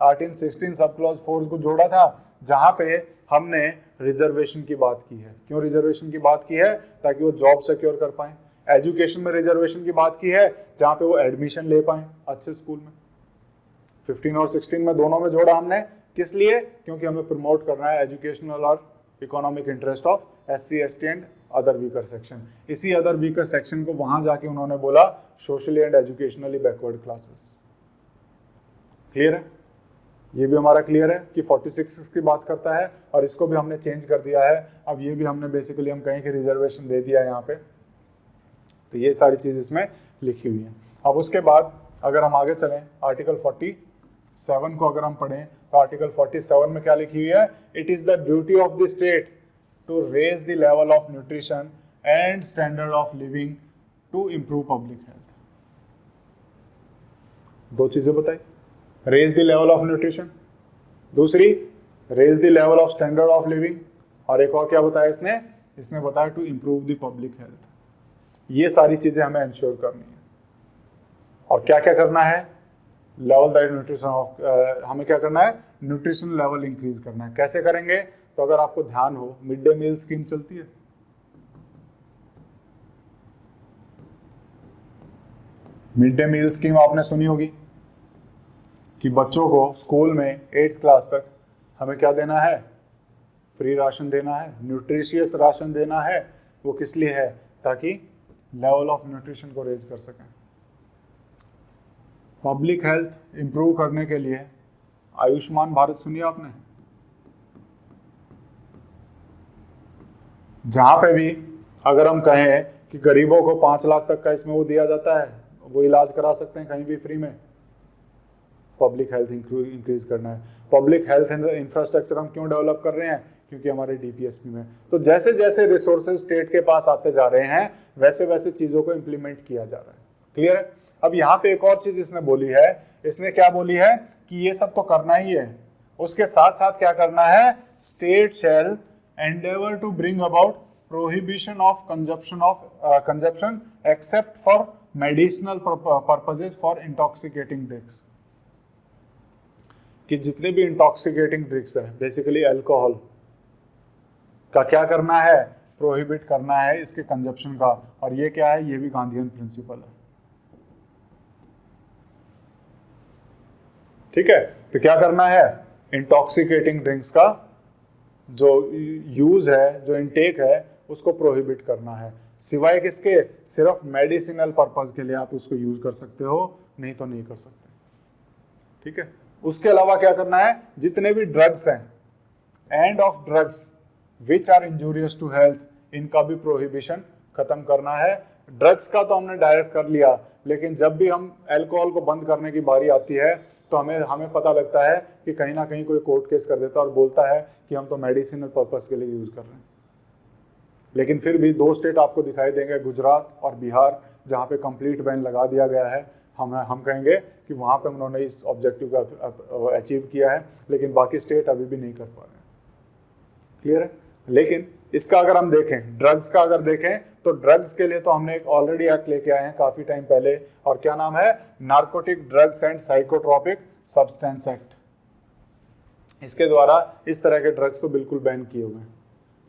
A: आर्टिकल 16 सब क्लॉज 4 को जोड़ा था, जहाँ पे हमने रिजर्वेशन की बात की है। क्यों रिजर्वेशन की बात की है? ताकि वो जॉब सिक्योर कर पाए। एजुकेशन में रिजर्वेशन की बात की है जहाँ पे वो एडमिशन ले पाए अच्छे स्कूल में। 15 और 16 में दोनों में जोड़ा हमने, किस लिए? क्योंकि हमें प्रमोट करना है एजुकेशनल और economic interest of SC ST and other weaker section. इसी अदर वीकर सेक्शन को वहां जाके उन्होंने बोला socially and educationally backward classes. Clear है? ये भी हमारा क्लियर है कि 46 की बात करता है और इसको भी हमने चेंज कर दिया है। अब ये भी हमने बेसिकली हम कहीं की रिजर्वेशन दे दिया है यहाँ पे। तो ये सारी चीज इसमें लिखी हुई है। अब उसके बाद अगर हम आगे चलें, आर्टिकल 47 को अगर हम पढ़ें तो आर्टिकल 47 में क्या लिखी हुई है? It is the duty of the state to raise the level of nutrition and standard of living to improve public health. दो चीजें बताई, raise the level of nutrition, दूसरी raise the level of standard of living, और एक और क्या बताया इसने बताया to improve the public health. ये सारी चीजें हमें इंश्योर करनी है। और क्या क्या करना है? लेवल दैट न्यूट्रिशन ऑफ, हमें क्या करना है? न्यूट्रिशन लेवल इंक्रीज करना है। कैसे करेंगे? तो अगर आपको ध्यान हो, मिड डे मील स्कीम चलती है। मिड डे मील स्कीम आपने सुनी होगी कि बच्चों को स्कूल में 8th क्लास तक हमें क्या देना है? फ्री राशन देना है, न्यूट्रिशियस राशन देना है। वो किस लिए है? ताकि लेवल ऑफ न्यूट्रिशन को रेज कर सकें। पब्लिक हेल्थ इंप्रूव करने के लिए आयुष्मान भारत सुनिए आपने, जहां पे भी अगर हम कहें कि गरीबों को 5 लाख तक का इसमें वो दिया जाता है, वो इलाज करा सकते हैं कहीं भी फ्री में। पब्लिक हेल्थ इंक्रीज करना है। पब्लिक हेल्थ इंफ्रास्ट्रक्चर हम क्यों डेवलप कर रहे हैं? क्योंकि हमारे DPSP में तो जैसे जैसे रिसोर्सेज स्टेट के पास आते जा रहे हैं वैसे वैसे चीजों को इंप्लीमेंट किया जा रहा है। क्लियर है? अब यहाँ पे एक और चीज इसने बोली है। इसने क्या बोली है कि ये सब तो करना ही है, उसके साथ साथ क्या करना है? State shall endeavour to bring about prohibition of consumption except for medicinal purposes for intoxicating drinks. कि जितने भी इंटॉक्सिकेटिंग ड्रिंक्स है, बेसिकली अल्कोहल का क्या करना है? प्रोहिबिट करना है इसके कंजप्शन का। और ये क्या है? ये भी गांधीयन प्रिंसिपल है। ठीक है, तो क्या करना है? इंटॉक्सिकेटिंग ड्रिंक्स का जो यूज है, जो इनटेक है, उसको प्रोहिबिट करना है। सिवाय किसके? सिर्फ मेडिसिनल पर्पज के लिए आप उसको यूज कर सकते हो, नहीं तो नहीं कर सकते। ठीक है, उसके अलावा क्या करना है? जितने भी ड्रग्स हैं, and of drugs which are injurious to health, इनका भी प्रोहिबिशन खत्म करना है। ड्रग्स का तो हमने डायरेक्ट कर लिया, लेकिन जब भी हम अल्कोहल को बंद करने की बारी आती है तो हमें पता लगता है कि कहीं ना कहीं कोई कोर्ट केस कर देता है और बोलता है कि हम तो मेडिसिनल पर्पस के लिए यूज कर रहे हैं। लेकिन फिर भी 2 स्टेट आपको दिखाई देंगे, गुजरात और बिहार, जहाँ पे कंप्लीट बैन लगा दिया गया है। हम कहेंगे कि वहाँ पे उन्होंने इस ऑब्जेक्टिव का अचीव किया है, लेकिन बाकी स्टेट अभी भी नहीं कर पा रहे हैं। क्लियर है? लेकिन इसका अगर हम देखें, ड्रग्स का अगर देखें, तो ड्रग्स के लिए तो हमने एक ऑलरेडी एक्ट लेके आए हैं काफी टाइम पहले, और क्या नाम है? Narcotic drugs and psychotropic substance act. इसके द्वारा इस तरह के ड्रग्स तो बिल्कुल बैन किए हुए हैं।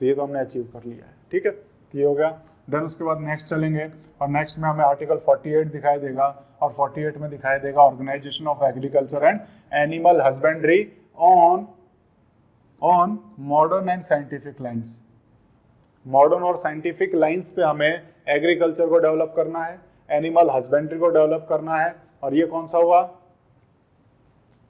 A: तो ये तो हमने अचीव कर लिया है। ठीक है, ये हो गया। देन उसके बाद नेक्स्ट चलेंगे, और नेक्स्ट में हमें आर्टिकल 48 दिखाई देगा, और 48 में दिखाई देगा organisation of agriculture and animal husbandry on modern and scientific lines. Modern और साइंटिफिक लाइन्स पे हमें एग्रीकल्चर को डेवलप करना है, एनिमल हस्बेंड्री को डेवलप करना है। और ये कौन सा हुआ?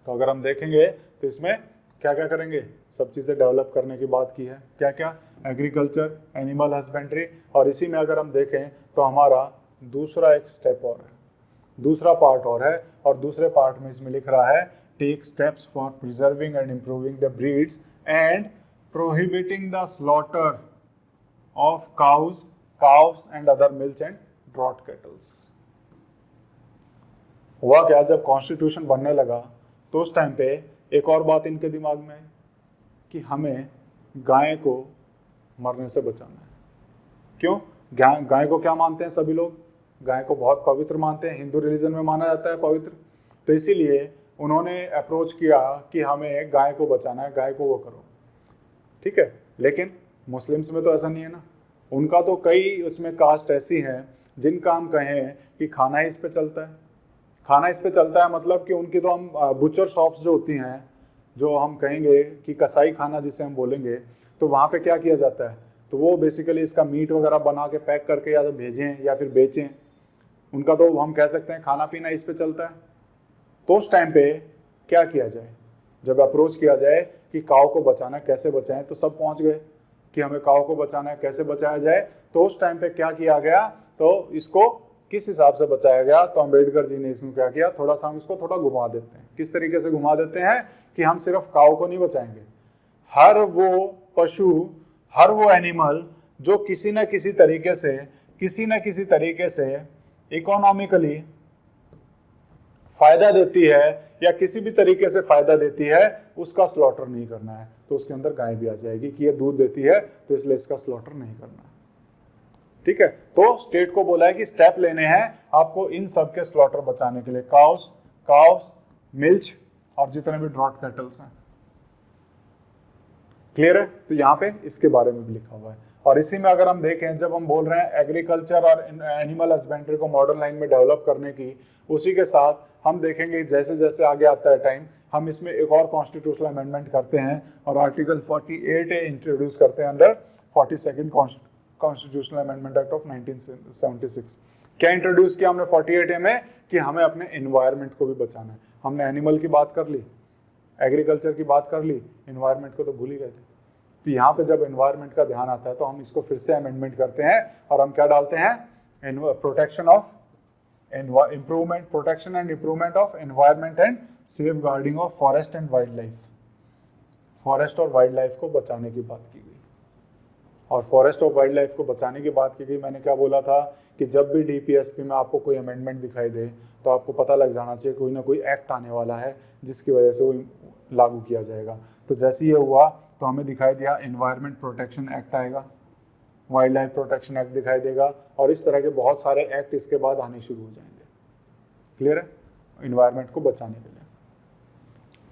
A: तो अगर हम देखेंगे तो इसमें क्या क्या करेंगे? सब चीज़ें डेवलप करने की बात की है। क्या क्या? Agriculture, animal husbandry. और इसी में अगर हम देखें तो हमारा दूसरा एक स्टेप और है, दूसरा पार्ट और है, और दूसरे पार्ट में इसमें लिख रहा है take steps for preserving and improving the breeds and prohibiting the slaughter of cows and other milch and draught cattles. हुआ क्या? जब कॉन्स्टिट्यूशन बनने लगा तो उस टाइम पे एक और बात इनके दिमाग में आई कि हमें गाय को मरने से बचाना है। क्यों? गाय को क्या मानते हैं सभी लोग? गाय को बहुत पवित्र मानते हैं, हिंदू रिलीजन में माना जाता है पवित्र। तो इसीलिए उन्होंने अप्रोच किया कि हमें गाय को बचाना है, गाय को वो करो। ठीक है। लेकिन मुस्लिम्स में तो ऐसा नहीं है ना, उनका तो कई उसमें कास्ट ऐसी हैं जिनका हम कहें कि खाना ही इस पे चलता है। खाना इस पे चलता है मतलब कि उनकी तो हम बुचर शॉप्स जो होती हैं, जो हम कहेंगे कि कसाई खाना जिसे हम बोलेंगे, तो वहाँ पे क्या किया जाता है, तो वो बेसिकली इसका मीट वगैरह बना के पैक करके या तो भेजें या फिर बेचें। उनका तो हम कह सकते हैं खाना पीना इस पे चलता है। तो उस टाइम पे क्या किया जाए, जब अप्रोच किया जाए कि काऊ को बचाना कैसे बचाएं, तो सब पहुंच गए कि हमें काऊ को बचाना है, कैसे बचाया जाए। तो उस टाइम पे क्या किया गया, तो इसको किस हिसाब से बचाया गया, तो अम्बेडकर जी ने इसमें क्या किया, थोड़ा सा हम इसको थोड़ा घुमा देते हैं। किस तरीके से घुमा देते हैं कि हम सिर्फ काऊ को नहीं बचाएंगे, हर वो पशु, हर वो एनिमल जो किसी न किसी तरीके से इकोनॉमिकली फायदा देती है या किसी भी तरीके से फायदा देती है, उसका स्लॉटर नहीं करना है। तो उसके अंदर गाय भी आ जाएगी कि ये दूध देती है तो इसलिए इसका स्लॉटर नहीं करना है। ठीक है, तो स्टेट को बोला है कि स्टेप लेने हैं आपको इन सब के स्लॉटर बचाने के लिए, काउस, मिल्च और जितने भी ड्रॉट कैटल्स हैं। क्लियर है? तो यहाँ पे इसके बारे में भी लिखा हुआ है। और इसी में अगर हम देखें, जब हम बोल रहे हैं एग्रीकल्चर और एनिमल हस्बेंड्री को मॉडर्न लाइन में डेवलप करने की, उसी के साथ हम देखेंगे जैसे जैसे आगे आता है टाइम, हम इसमें एक और कॉन्स्टिट्यूशनल अमेंडमेंट करते हैं और आर्टिकल 48 इंट्रोड्यूस करते हैं under 42nd constitutional amendment act of 1976। क्या इंट्रोड्यूस किया हमने 48A में, कि हमें अपने एनवायरनमेंट को भी बचाना है। हमने एनिमल की बात कर ली, एग्रीकल्चर की बात कर ली, एनवायरनमेंट को तो भूल ही गए थे। तो यहाँ पे जब एनवायरनमेंट का ध्यान आता है तो हम इसको फिर से अमेंडमेंट करते हैं और हम क्या डालते हैं, protection and improvement of environment and safeguarding of forest and wildlife. Forest और वाइल्ड लाइफ को बचाने की बात की गई। और फॉरेस्ट और वाइल्ड लाइफ को बचाने की बात की गई, मैंने क्या बोला था कि जब भी डीपीएसपी में आपको कोई अमेंडमेंट दिखाई दे तो आपको पता लग जाना चाहिए कोई ना कोई एक्ट आने वाला है जिसकी वजह से वो लागू किया जाएगा। तो जैसे ये हुआ तो हमें दिखाई दिया एनवायरनमेंट प्रोटेक्शन एक्ट आएगा, वाइल्ड लाइफ प्रोटेक्शन एक्ट दिखाई देगा, और इस तरह के बहुत सारे एक्ट इसके बाद आने शुरू हो जाएंगे। क्लियर है? एनवायरनमेंट को बचाने के लिए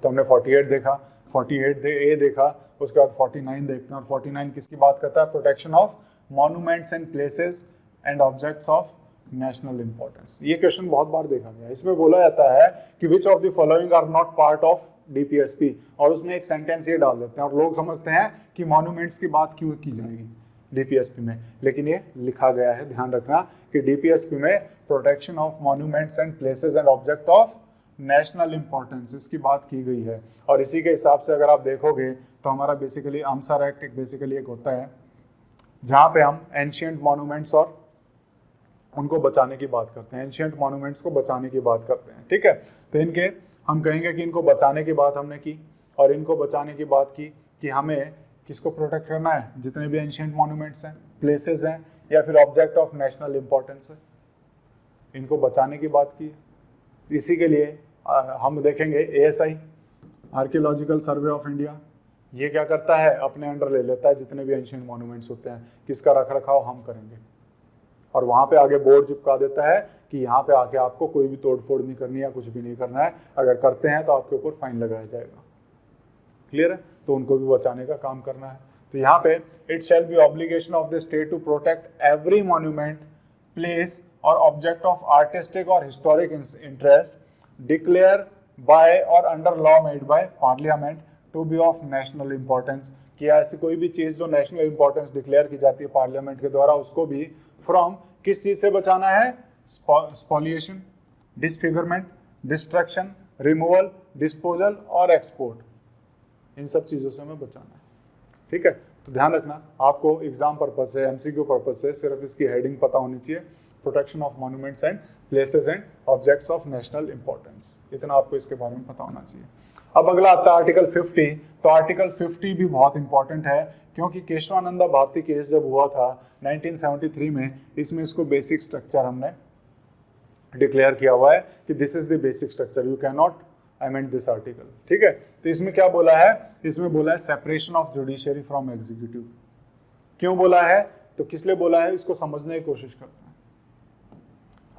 A: तो हमने 48 देखा, 48A देखा, उसके बाद 49 देखते हैं। और 49 किसकी बात करता है, protection of monuments and places and objects of national importance. ये क्वेश्चन बहुत बार देखा गया। इसमें बोला जाता है कि which of the following are not part of DPSP, और उसमें एक सेंटेंस ये डाल देते हैं और लोग समझते हैं कि मॉन्यूमेंट्स की बात क्यों की जाएगी डीपीएसपी में, लेकिन ये लिखा गया है, ध्यान रखना कि डीपीएसपी में protection of monuments and places and object of national importance इसकी बात की गई है। और इसी के हिसाब से अगर आप देखोगे तो हमारा बेसिकली आमसार एक्ट एक होता है जहाँ पे हम एंशिएंट मॉन्यूमेंट्स और उनको बचाने की बात करते हैं, एंशिएंट मॉन्यूमेंट्स को बचाने की बात करते हैं। ठीक है, तो इनके हम कहेंगे कि इनको बचाने की बात हमने की, और इनको बचाने की बात की कि हमें किसको प्रोटेक्ट करना है, जितने भी एंशिएंट मॉन्यूमेंट्स हैं, प्लेसेस हैं या फिर ऑब्जेक्ट ऑफ नेशनल इंपॉर्टेंस है, इनको बचाने की बात की। इसी के लिए हम देखेंगे ASI, archaeological survey of India, ये क्या करता है, अपने अंडर ले लेता है जितने भी एंशिएंट मॉन्यूमेंट्स होते हैं, किसका रख रखाव हम करेंगे, और वहाँ पे आगे बोर्ड चिपका देता है कि यहाँ पे आके आपको कोई भी तोड़ फोड़ नहीं करनी है, कुछ भी नहीं करना है, अगर करते हैं तो आपके ऊपर फाइन लगाया जाएगा। क्लियर है? तो उनको भी बचाने का काम करना है। तो यहाँ पे it shall be obligation of the state to protect every monument, place और ऑब्जेक्ट ऑफ आर्टिस्टिक और हिस्टोरिक इंटरेस्ट डिक्लेयर बाय और under law made by parliament to be of national importance, कि ऐसी कोई भी चीज़ जो नेशनल इंपॉर्टेंस डिक्लेयर की जाती है पार्लियामेंट के द्वारा, उसको भी फ्रॉम किस चीज़ से बचाना है, स्पॉलिएशन, डिसफिगरमेंट, डिस्ट्रक्शन, रिमूवल, डिस्पोजल और एक्सपोर्ट, इन सब चीज़ों से हमें बचाना है। ठीक है, तो ध्यान रखना, आपको एग्जाम पर्पज से, MCQ पर्पज से सिर्फ इसकी हेडिंग पता होनी चाहिए, protection of monuments and places and objects of national importance, इतना आपको इसके बारे में पता होना चाहिए। अब अगला आता है आर्टिकल 50। तो आर्टिकल 50 भी बहुत इंपॉर्टेंट है, क्योंकि केशवानंदा भारती केस जब हुआ था 1973 में, इसमें इसको बेसिक स्ट्रक्चर हमने डिक्लेयर किया हुआ है कि this is the basic structure, you can not amend this article. ठीक है, तो इसमें क्या बोला है, इसमें बोला है separation of judiciary from executive. क्यों बोला है, तो किस लिए बोला है, इसको समझने की कोशिश करते हैं,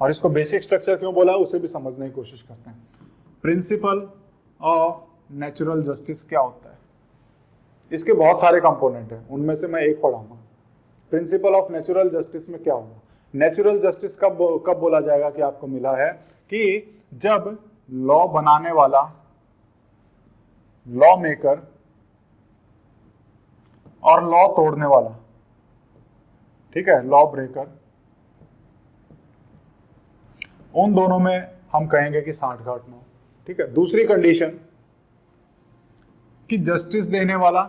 A: और इसको बेसिक स्ट्रक्चर क्यों बोला है उसे भी समझने की कोशिश करते हैं। प्रिंसिपल ऑफ नेचुरल जस्टिस क्या होता है, इसके बहुत सारे कंपोनेंट हैं, उनमें से मैं एक पढ़ाऊंगा। प्रिंसिपल ऑफ नेचुरल जस्टिस में क्या होगा? नेचुरल जस्टिस कब बोला जाएगा कि आपको मिला है? कि जब लॉ बनाने वाला, लॉ मेकर और लॉ तोड़ने वाला, ठीक है, लॉ ब्रेकर, उन दोनों में हम कहेंगे कि साठगांठ ना हो। ठीक है। दूसरी कंडीशन कि जस्टिस देने वाला,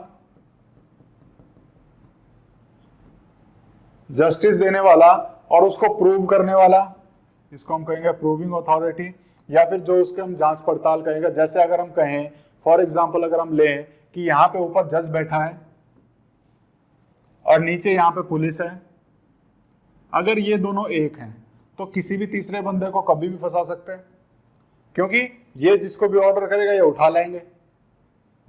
A: जस्टिस देने वाला और उसको प्रूव करने वाला, इसको हम कहेंगे प्रूविंग अथॉरिटी, या फिर जो उसके हम जांच पड़ताल कहेंगे। जैसे अगर हम कहें, फॉर एग्जांपल अगर हम लें कि यहां पे ऊपर जज बैठा है और नीचे यहां पे पुलिस है, अगर ये दोनों एक हैं तो किसी भी तीसरे बंदे को कभी भी फंसा सकते हैं, क्योंकि ये जिसको भी ऑर्डर करेगा ये उठा लेंगे।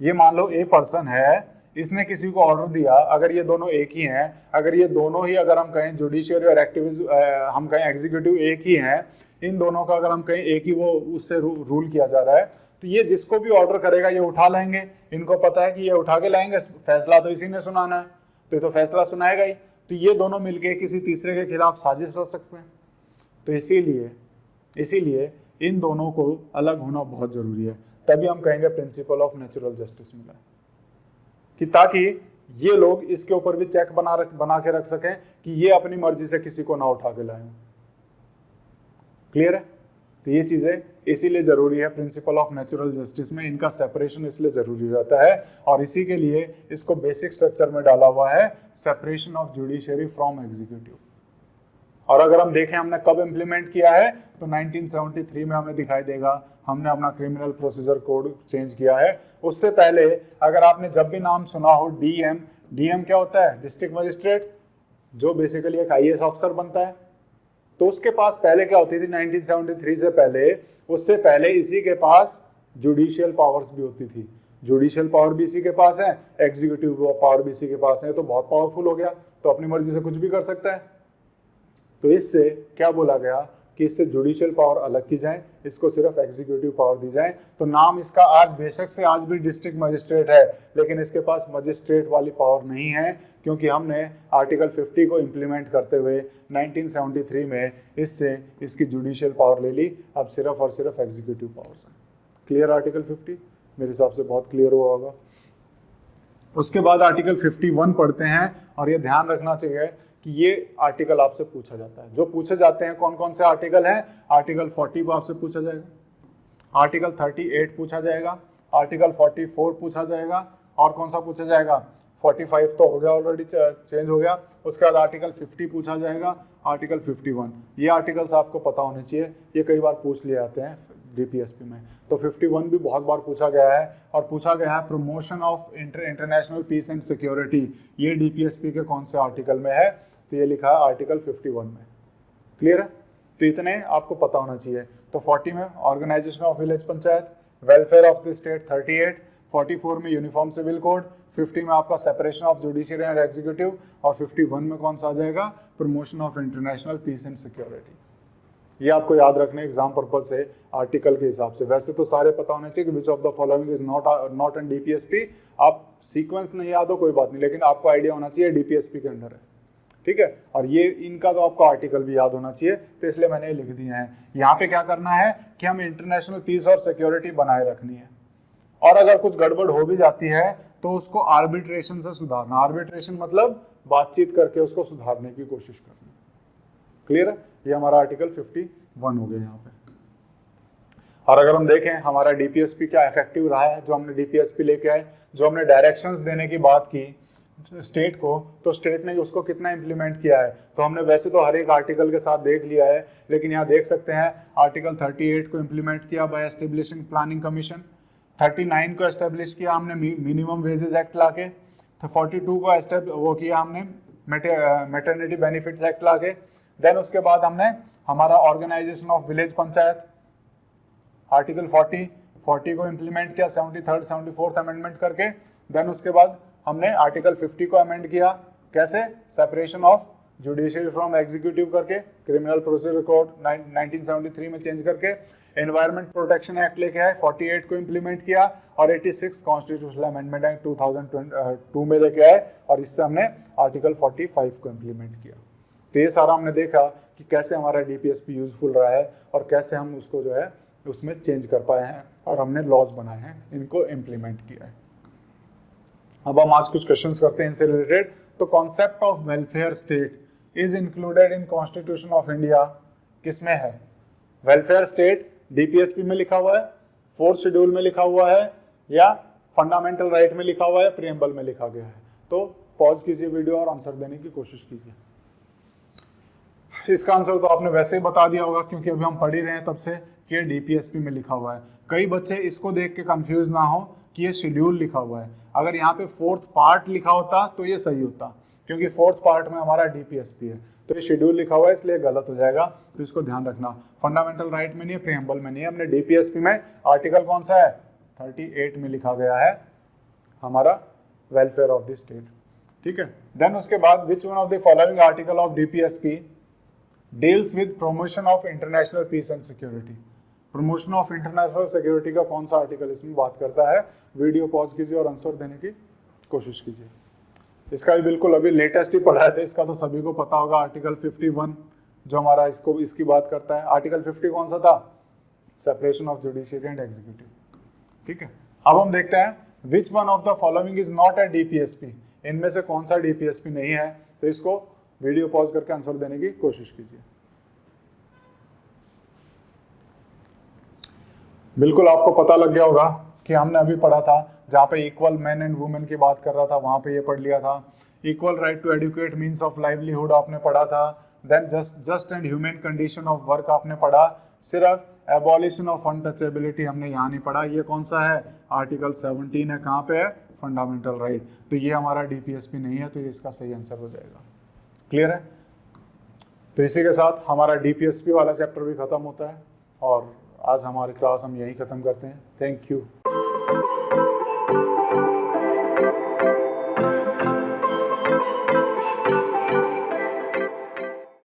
A: ये मान लो ए पर्सन है, इसने किसी को ऑर्डर दिया, अगर ये दोनों एक ही हैं, अगर ये दोनों ही, अगर हम कहें जुडिशियरी और हम कहें एग्जीक्यूटिव एक ही हैं, इन दोनों का अगर हम कहें एक ही वो उससे रूल किया जा रहा है, तो ये जिसको भी ऑर्डर करेगा ये उठा लेंगे। इनको पता है कि ये उठा के लाएंगे, फैसला तो इसी ने सुनाना है, तो ये तो फैसला सुनाएगा ही। तो ये दोनों मिलके किसी तीसरे के खिलाफ साजिश कर सकते हैं। तो इसीलिए इन दोनों को अलग होना बहुत जरूरी है। तभी हम कहेंगे प्रिंसिपल ऑफ नेचुरल जस्टिस मिला, कि ताकि ये लोग इसके ऊपर भी चेक बना के रख सकें कि ये अपनी मर्जी से किसी को ना उठा के लाएं। क्लियर है? तो ये चीजें इसीलिए जरूरी है प्रिंसिपल ऑफ नेचुरल जस्टिस में, इनका सेपरेशन इसलिए जरूरी हो जाता है, और इसी के लिए इसको बेसिक स्ट्रक्चर में डाला हुआ है, separation of judiciary from executive. और अगर हम देखें हमने कब इंप्लीमेंट किया है, तो 1973 में हमें दिखाई देगा हमने अपना क्रिमिनल प्रोसीजर कोड चेंज किया है। उससे पहले अगर आपने जब भी नाम सुना हो डीएम क्या होता है? डिस्ट्रिक्ट मजिस्ट्रेट, जो बेसिकली एक आईएएस ऑफिसर बनता है। तो उसके पास पहले क्या होती थी 1973 से पहले, उससे पहले इसी के पास जुडिशियल पावर्स भी होती थी। जुडिशियल पावर भी इसी के पास है, एग्जीक्यूटिव पावर भी इसी के पास है, तो बहुत पावरफुल हो गया, तो अपनी मर्जी से कुछ भी कर सकता है। तो इससे क्या बोला गया कि इससे जुडिशियल पावर अलग की जाए, इसको सिर्फ एग्जीक्यूटिव पावर दी जाए। तो नाम इसका आज बेशक से आज भी डिस्ट्रिक्ट मजिस्ट्रेट है, लेकिन इसके पास मजिस्ट्रेट वाली पावर नहीं है, क्योंकि हमने आर्टिकल 50 को इम्प्लीमेंट करते हुए 1973 में इससे इसकी जुडिशियल पावर ले ली। अब सिर्फ और सिर्फ एग्जीक्यूटिव पावर्स हैं। क्लियर? आर्टिकल 50 मेरे हिसाब से बहुत क्लियर हुआ होगा। उसके बाद आर्टिकल 51 पढ़ते हैं, और ये ध्यान रखना चाहिए कि ये आर्टिकल आपसे पूछा जाता है। जो पूछे जाते हैं कौन कौन से आर्टिकल हैं? आर्टिकल 40 को आपसे पूछा जाएगा, आर्टिकल 38 पूछा जाएगा, आर्टिकल 44 पूछा जाएगा, और कौन सा पूछा जाएगा? 45 तो हो गया, ऑलरेडी चेंज हो गया। उसके बाद आर्टिकल 50 पूछा जाएगा, आर्टिकल 51। ये आर्टिकल्स आपको पता होने चाहिए, ये कई बार पूछ लिए जाते हैं डीपीएसपी में। तो 51 भी बहुत बार पूछा गया है, और पूछा गया है promotion of international peace and security, ये डीपीएसपी के कौन से आर्टिकल में है? तो ये लिखा है आर्टिकल 51 में। क्लियर है? तो इतने आपको पता होना चाहिए। तो 40 में organisation of village panchayat, welfare of the state 38, 44 में यूनिफॉर्म सिविल कोड, 50 में आपका separation of judiciary and executive, और 51 में कौन सा आ जाएगा? Promotion of international peace and security. ये आपको याद रखने एग्जाम पर्पज से आर्टिकल के हिसाब से। वैसे तो सारे पता होने चाहिए कि which of the following is not in DPSP. आप सीक्वेंस नहीं याद हो कोई बात नहीं, लेकिन आपको आइडिया होना चाहिए डीपीएसपी के अंडर है। ठीक है? और ये इनका तो आपको आर्टिकल भी याद होना चाहिए, तो इसलिए मैंने ये लिख दिए हैं। यहाँ पे क्या करना है कि हम इंटरनेशनल पीस और सिक्योरिटी बनाए रखनी है, और अगर कुछ गड़बड़ हो भी जाती है तो उसको आर्बिट्रेशन से सुधारना। आर्बिट्रेशन मतलब बातचीत करके उसको सुधारने की कोशिश करनी। क्लियर है? ये हमारा आर्टिकल 51 हो गया यहाँ पे। और अगर हम देखें हमारा डीपीएसपी क्या इफेक्टिव रहा है, जो हमने डीपीएसपी लेके आए, जो हमने डायरेक्शंस देने की बात की स्टेट को, तो स्टेट ने उसको कितना इंप्लीमेंट किया है? तो हमने वैसे तो हर एक आर्टिकल के साथ देख लिया है, लेकिन यहाँ देख सकते हैं आर्टिकल 38 को इंप्लीमेंट किया बाय एस्टेब्लिशिंग प्लानिंग कमीशन, 39 को एस्टेब्लिश किया हमने मिनिमम वेजेस एक्ट लाके, 42 को वो किया हमने मैटरनिटी बेनिफिट्स एक्ट लाके। देन उसके बाद हमने हमारा organisation of village panchayat article 40 को इम्प्लीमेंट किया 73rd 74th अमेंडमेंट करके। देन उसके बाद हमने आर्टिकल 50 को अमेंड किया, कैसे? Separation of judiciary from executive करके, क्रिमिनल प्रोसीजर कोड 1973 में चेंज करके, एनवायरमेंट प्रोटेक्शन एक्ट लेके आए, 48 को इम्प्लीमेंट किया, और 86 कॉन्स्टिट्यूशनल अमेंडमेंट एक्ट 2002 में लेके आए, और इससे हमने आर्टिकल 45 को इम्प्लीमेंट किया। तो ये सारा हमने देखा कि कैसे हमारा डीपीएसपी यूजफुल रहा है और कैसे हम उसको जो है उसमें चेंज कर पाए हैं, और हमने लॉज बनाए हैं, इनको इम्प्लीमेंट किया है। अब हम आज कुछ क्वेश्चंस करते हैं इनसे रिलेटेड। तो concept of welfare state is included in constitution of India, किसमें है? वेलफेयर स्टेट डीपीएसपी में लिखा हुआ है, 4th शेड्यूल में लिखा हुआ है, या फंडामेंटल राइट में लिखा हुआ है, प्रीएम्बल में लिखा गया है? तो पॉज कीजिए वीडियो और आंसर देने की कोशिश कीजिए। इसका आंसर तो आपने वैसे ही बता दिया होगा, क्योंकि अभी हम पढ़ ही रहे हैं तब से कि ये डीपीएसपी में लिखा हुआ है। कई बच्चे इसको देख के कंफ्यूज ना हो कि ये शेड्यूल लिखा हुआ है। अगर यहाँ पे 4th पार्ट लिखा होता तो ये सही होता, क्योंकि 4th पार्ट में हमारा डीपीएसपी है। तो ये शेड्यूल लिखा हुआ है इसलिए गलत हो जाएगा, तो इसको ध्यान रखना। फंडामेंटल राइट में नहीं है, प्रीएम्बल में नहीं है। हमने डीपीएसपी में आर्टिकल कौन सा है? 38 में लिखा गया है हमारा वेलफेयर ऑफ द स्टेट, ठीक है। देन उसके बाद which one of the following article of DPSP deals with promotion of international peace and security? Promotion of international security का कौन सा आर्टिकल इसमें बात करता है? वीडियो पॉज कीजिए और आंसर देने की कोशिश कीजिए। इसका भी बिल्कुल अभी लेटेस्ट ही पढ़ा है, तो इसका तो सभी को पता होगा। आर्टिकल 51 जो हमारा इसकी बात करता है। आर्टिकल 50 कौन सा था? Separation of judiciary and executive, ठीक है। अब हम देखते हैं विच one of the following is not a DPSP, इनमें से कौन सा डीपीएसपी नहीं है? तो इसको वीडियो पॉज करके आंसर देने की कोशिश कीजिए। बिल्कुल आपको पता लग गया होगा कि हमने अभी पढ़ा था, जहाँ पे इक्वल मैन एंड वुमेन की बात कर रहा था, वहाँ पे ये पढ़ लिया था। Equal right to educate means of livelihood आपने पढ़ा था। Then just and human condition of work आपने पढ़ा। सिर्फ एबॉलिशन ऑफ अनटचेबिलिटी हमने यहाँ नहीं पढ़ा। ये कौन सा है? आर्टिकल 17 है। कहाँ पे है? Fundamental right. तो ये हमारा डीपीएसपी नहीं है, तो ये इसका सही आंसर हो जाएगा। क्लियर है? तो इसी के साथ हमारा डीपीएसपी वाला चैप्टर भी खत्म होता है, और आज हमारी क्लास हम यहीं ख़त्म करते हैं। Thank you.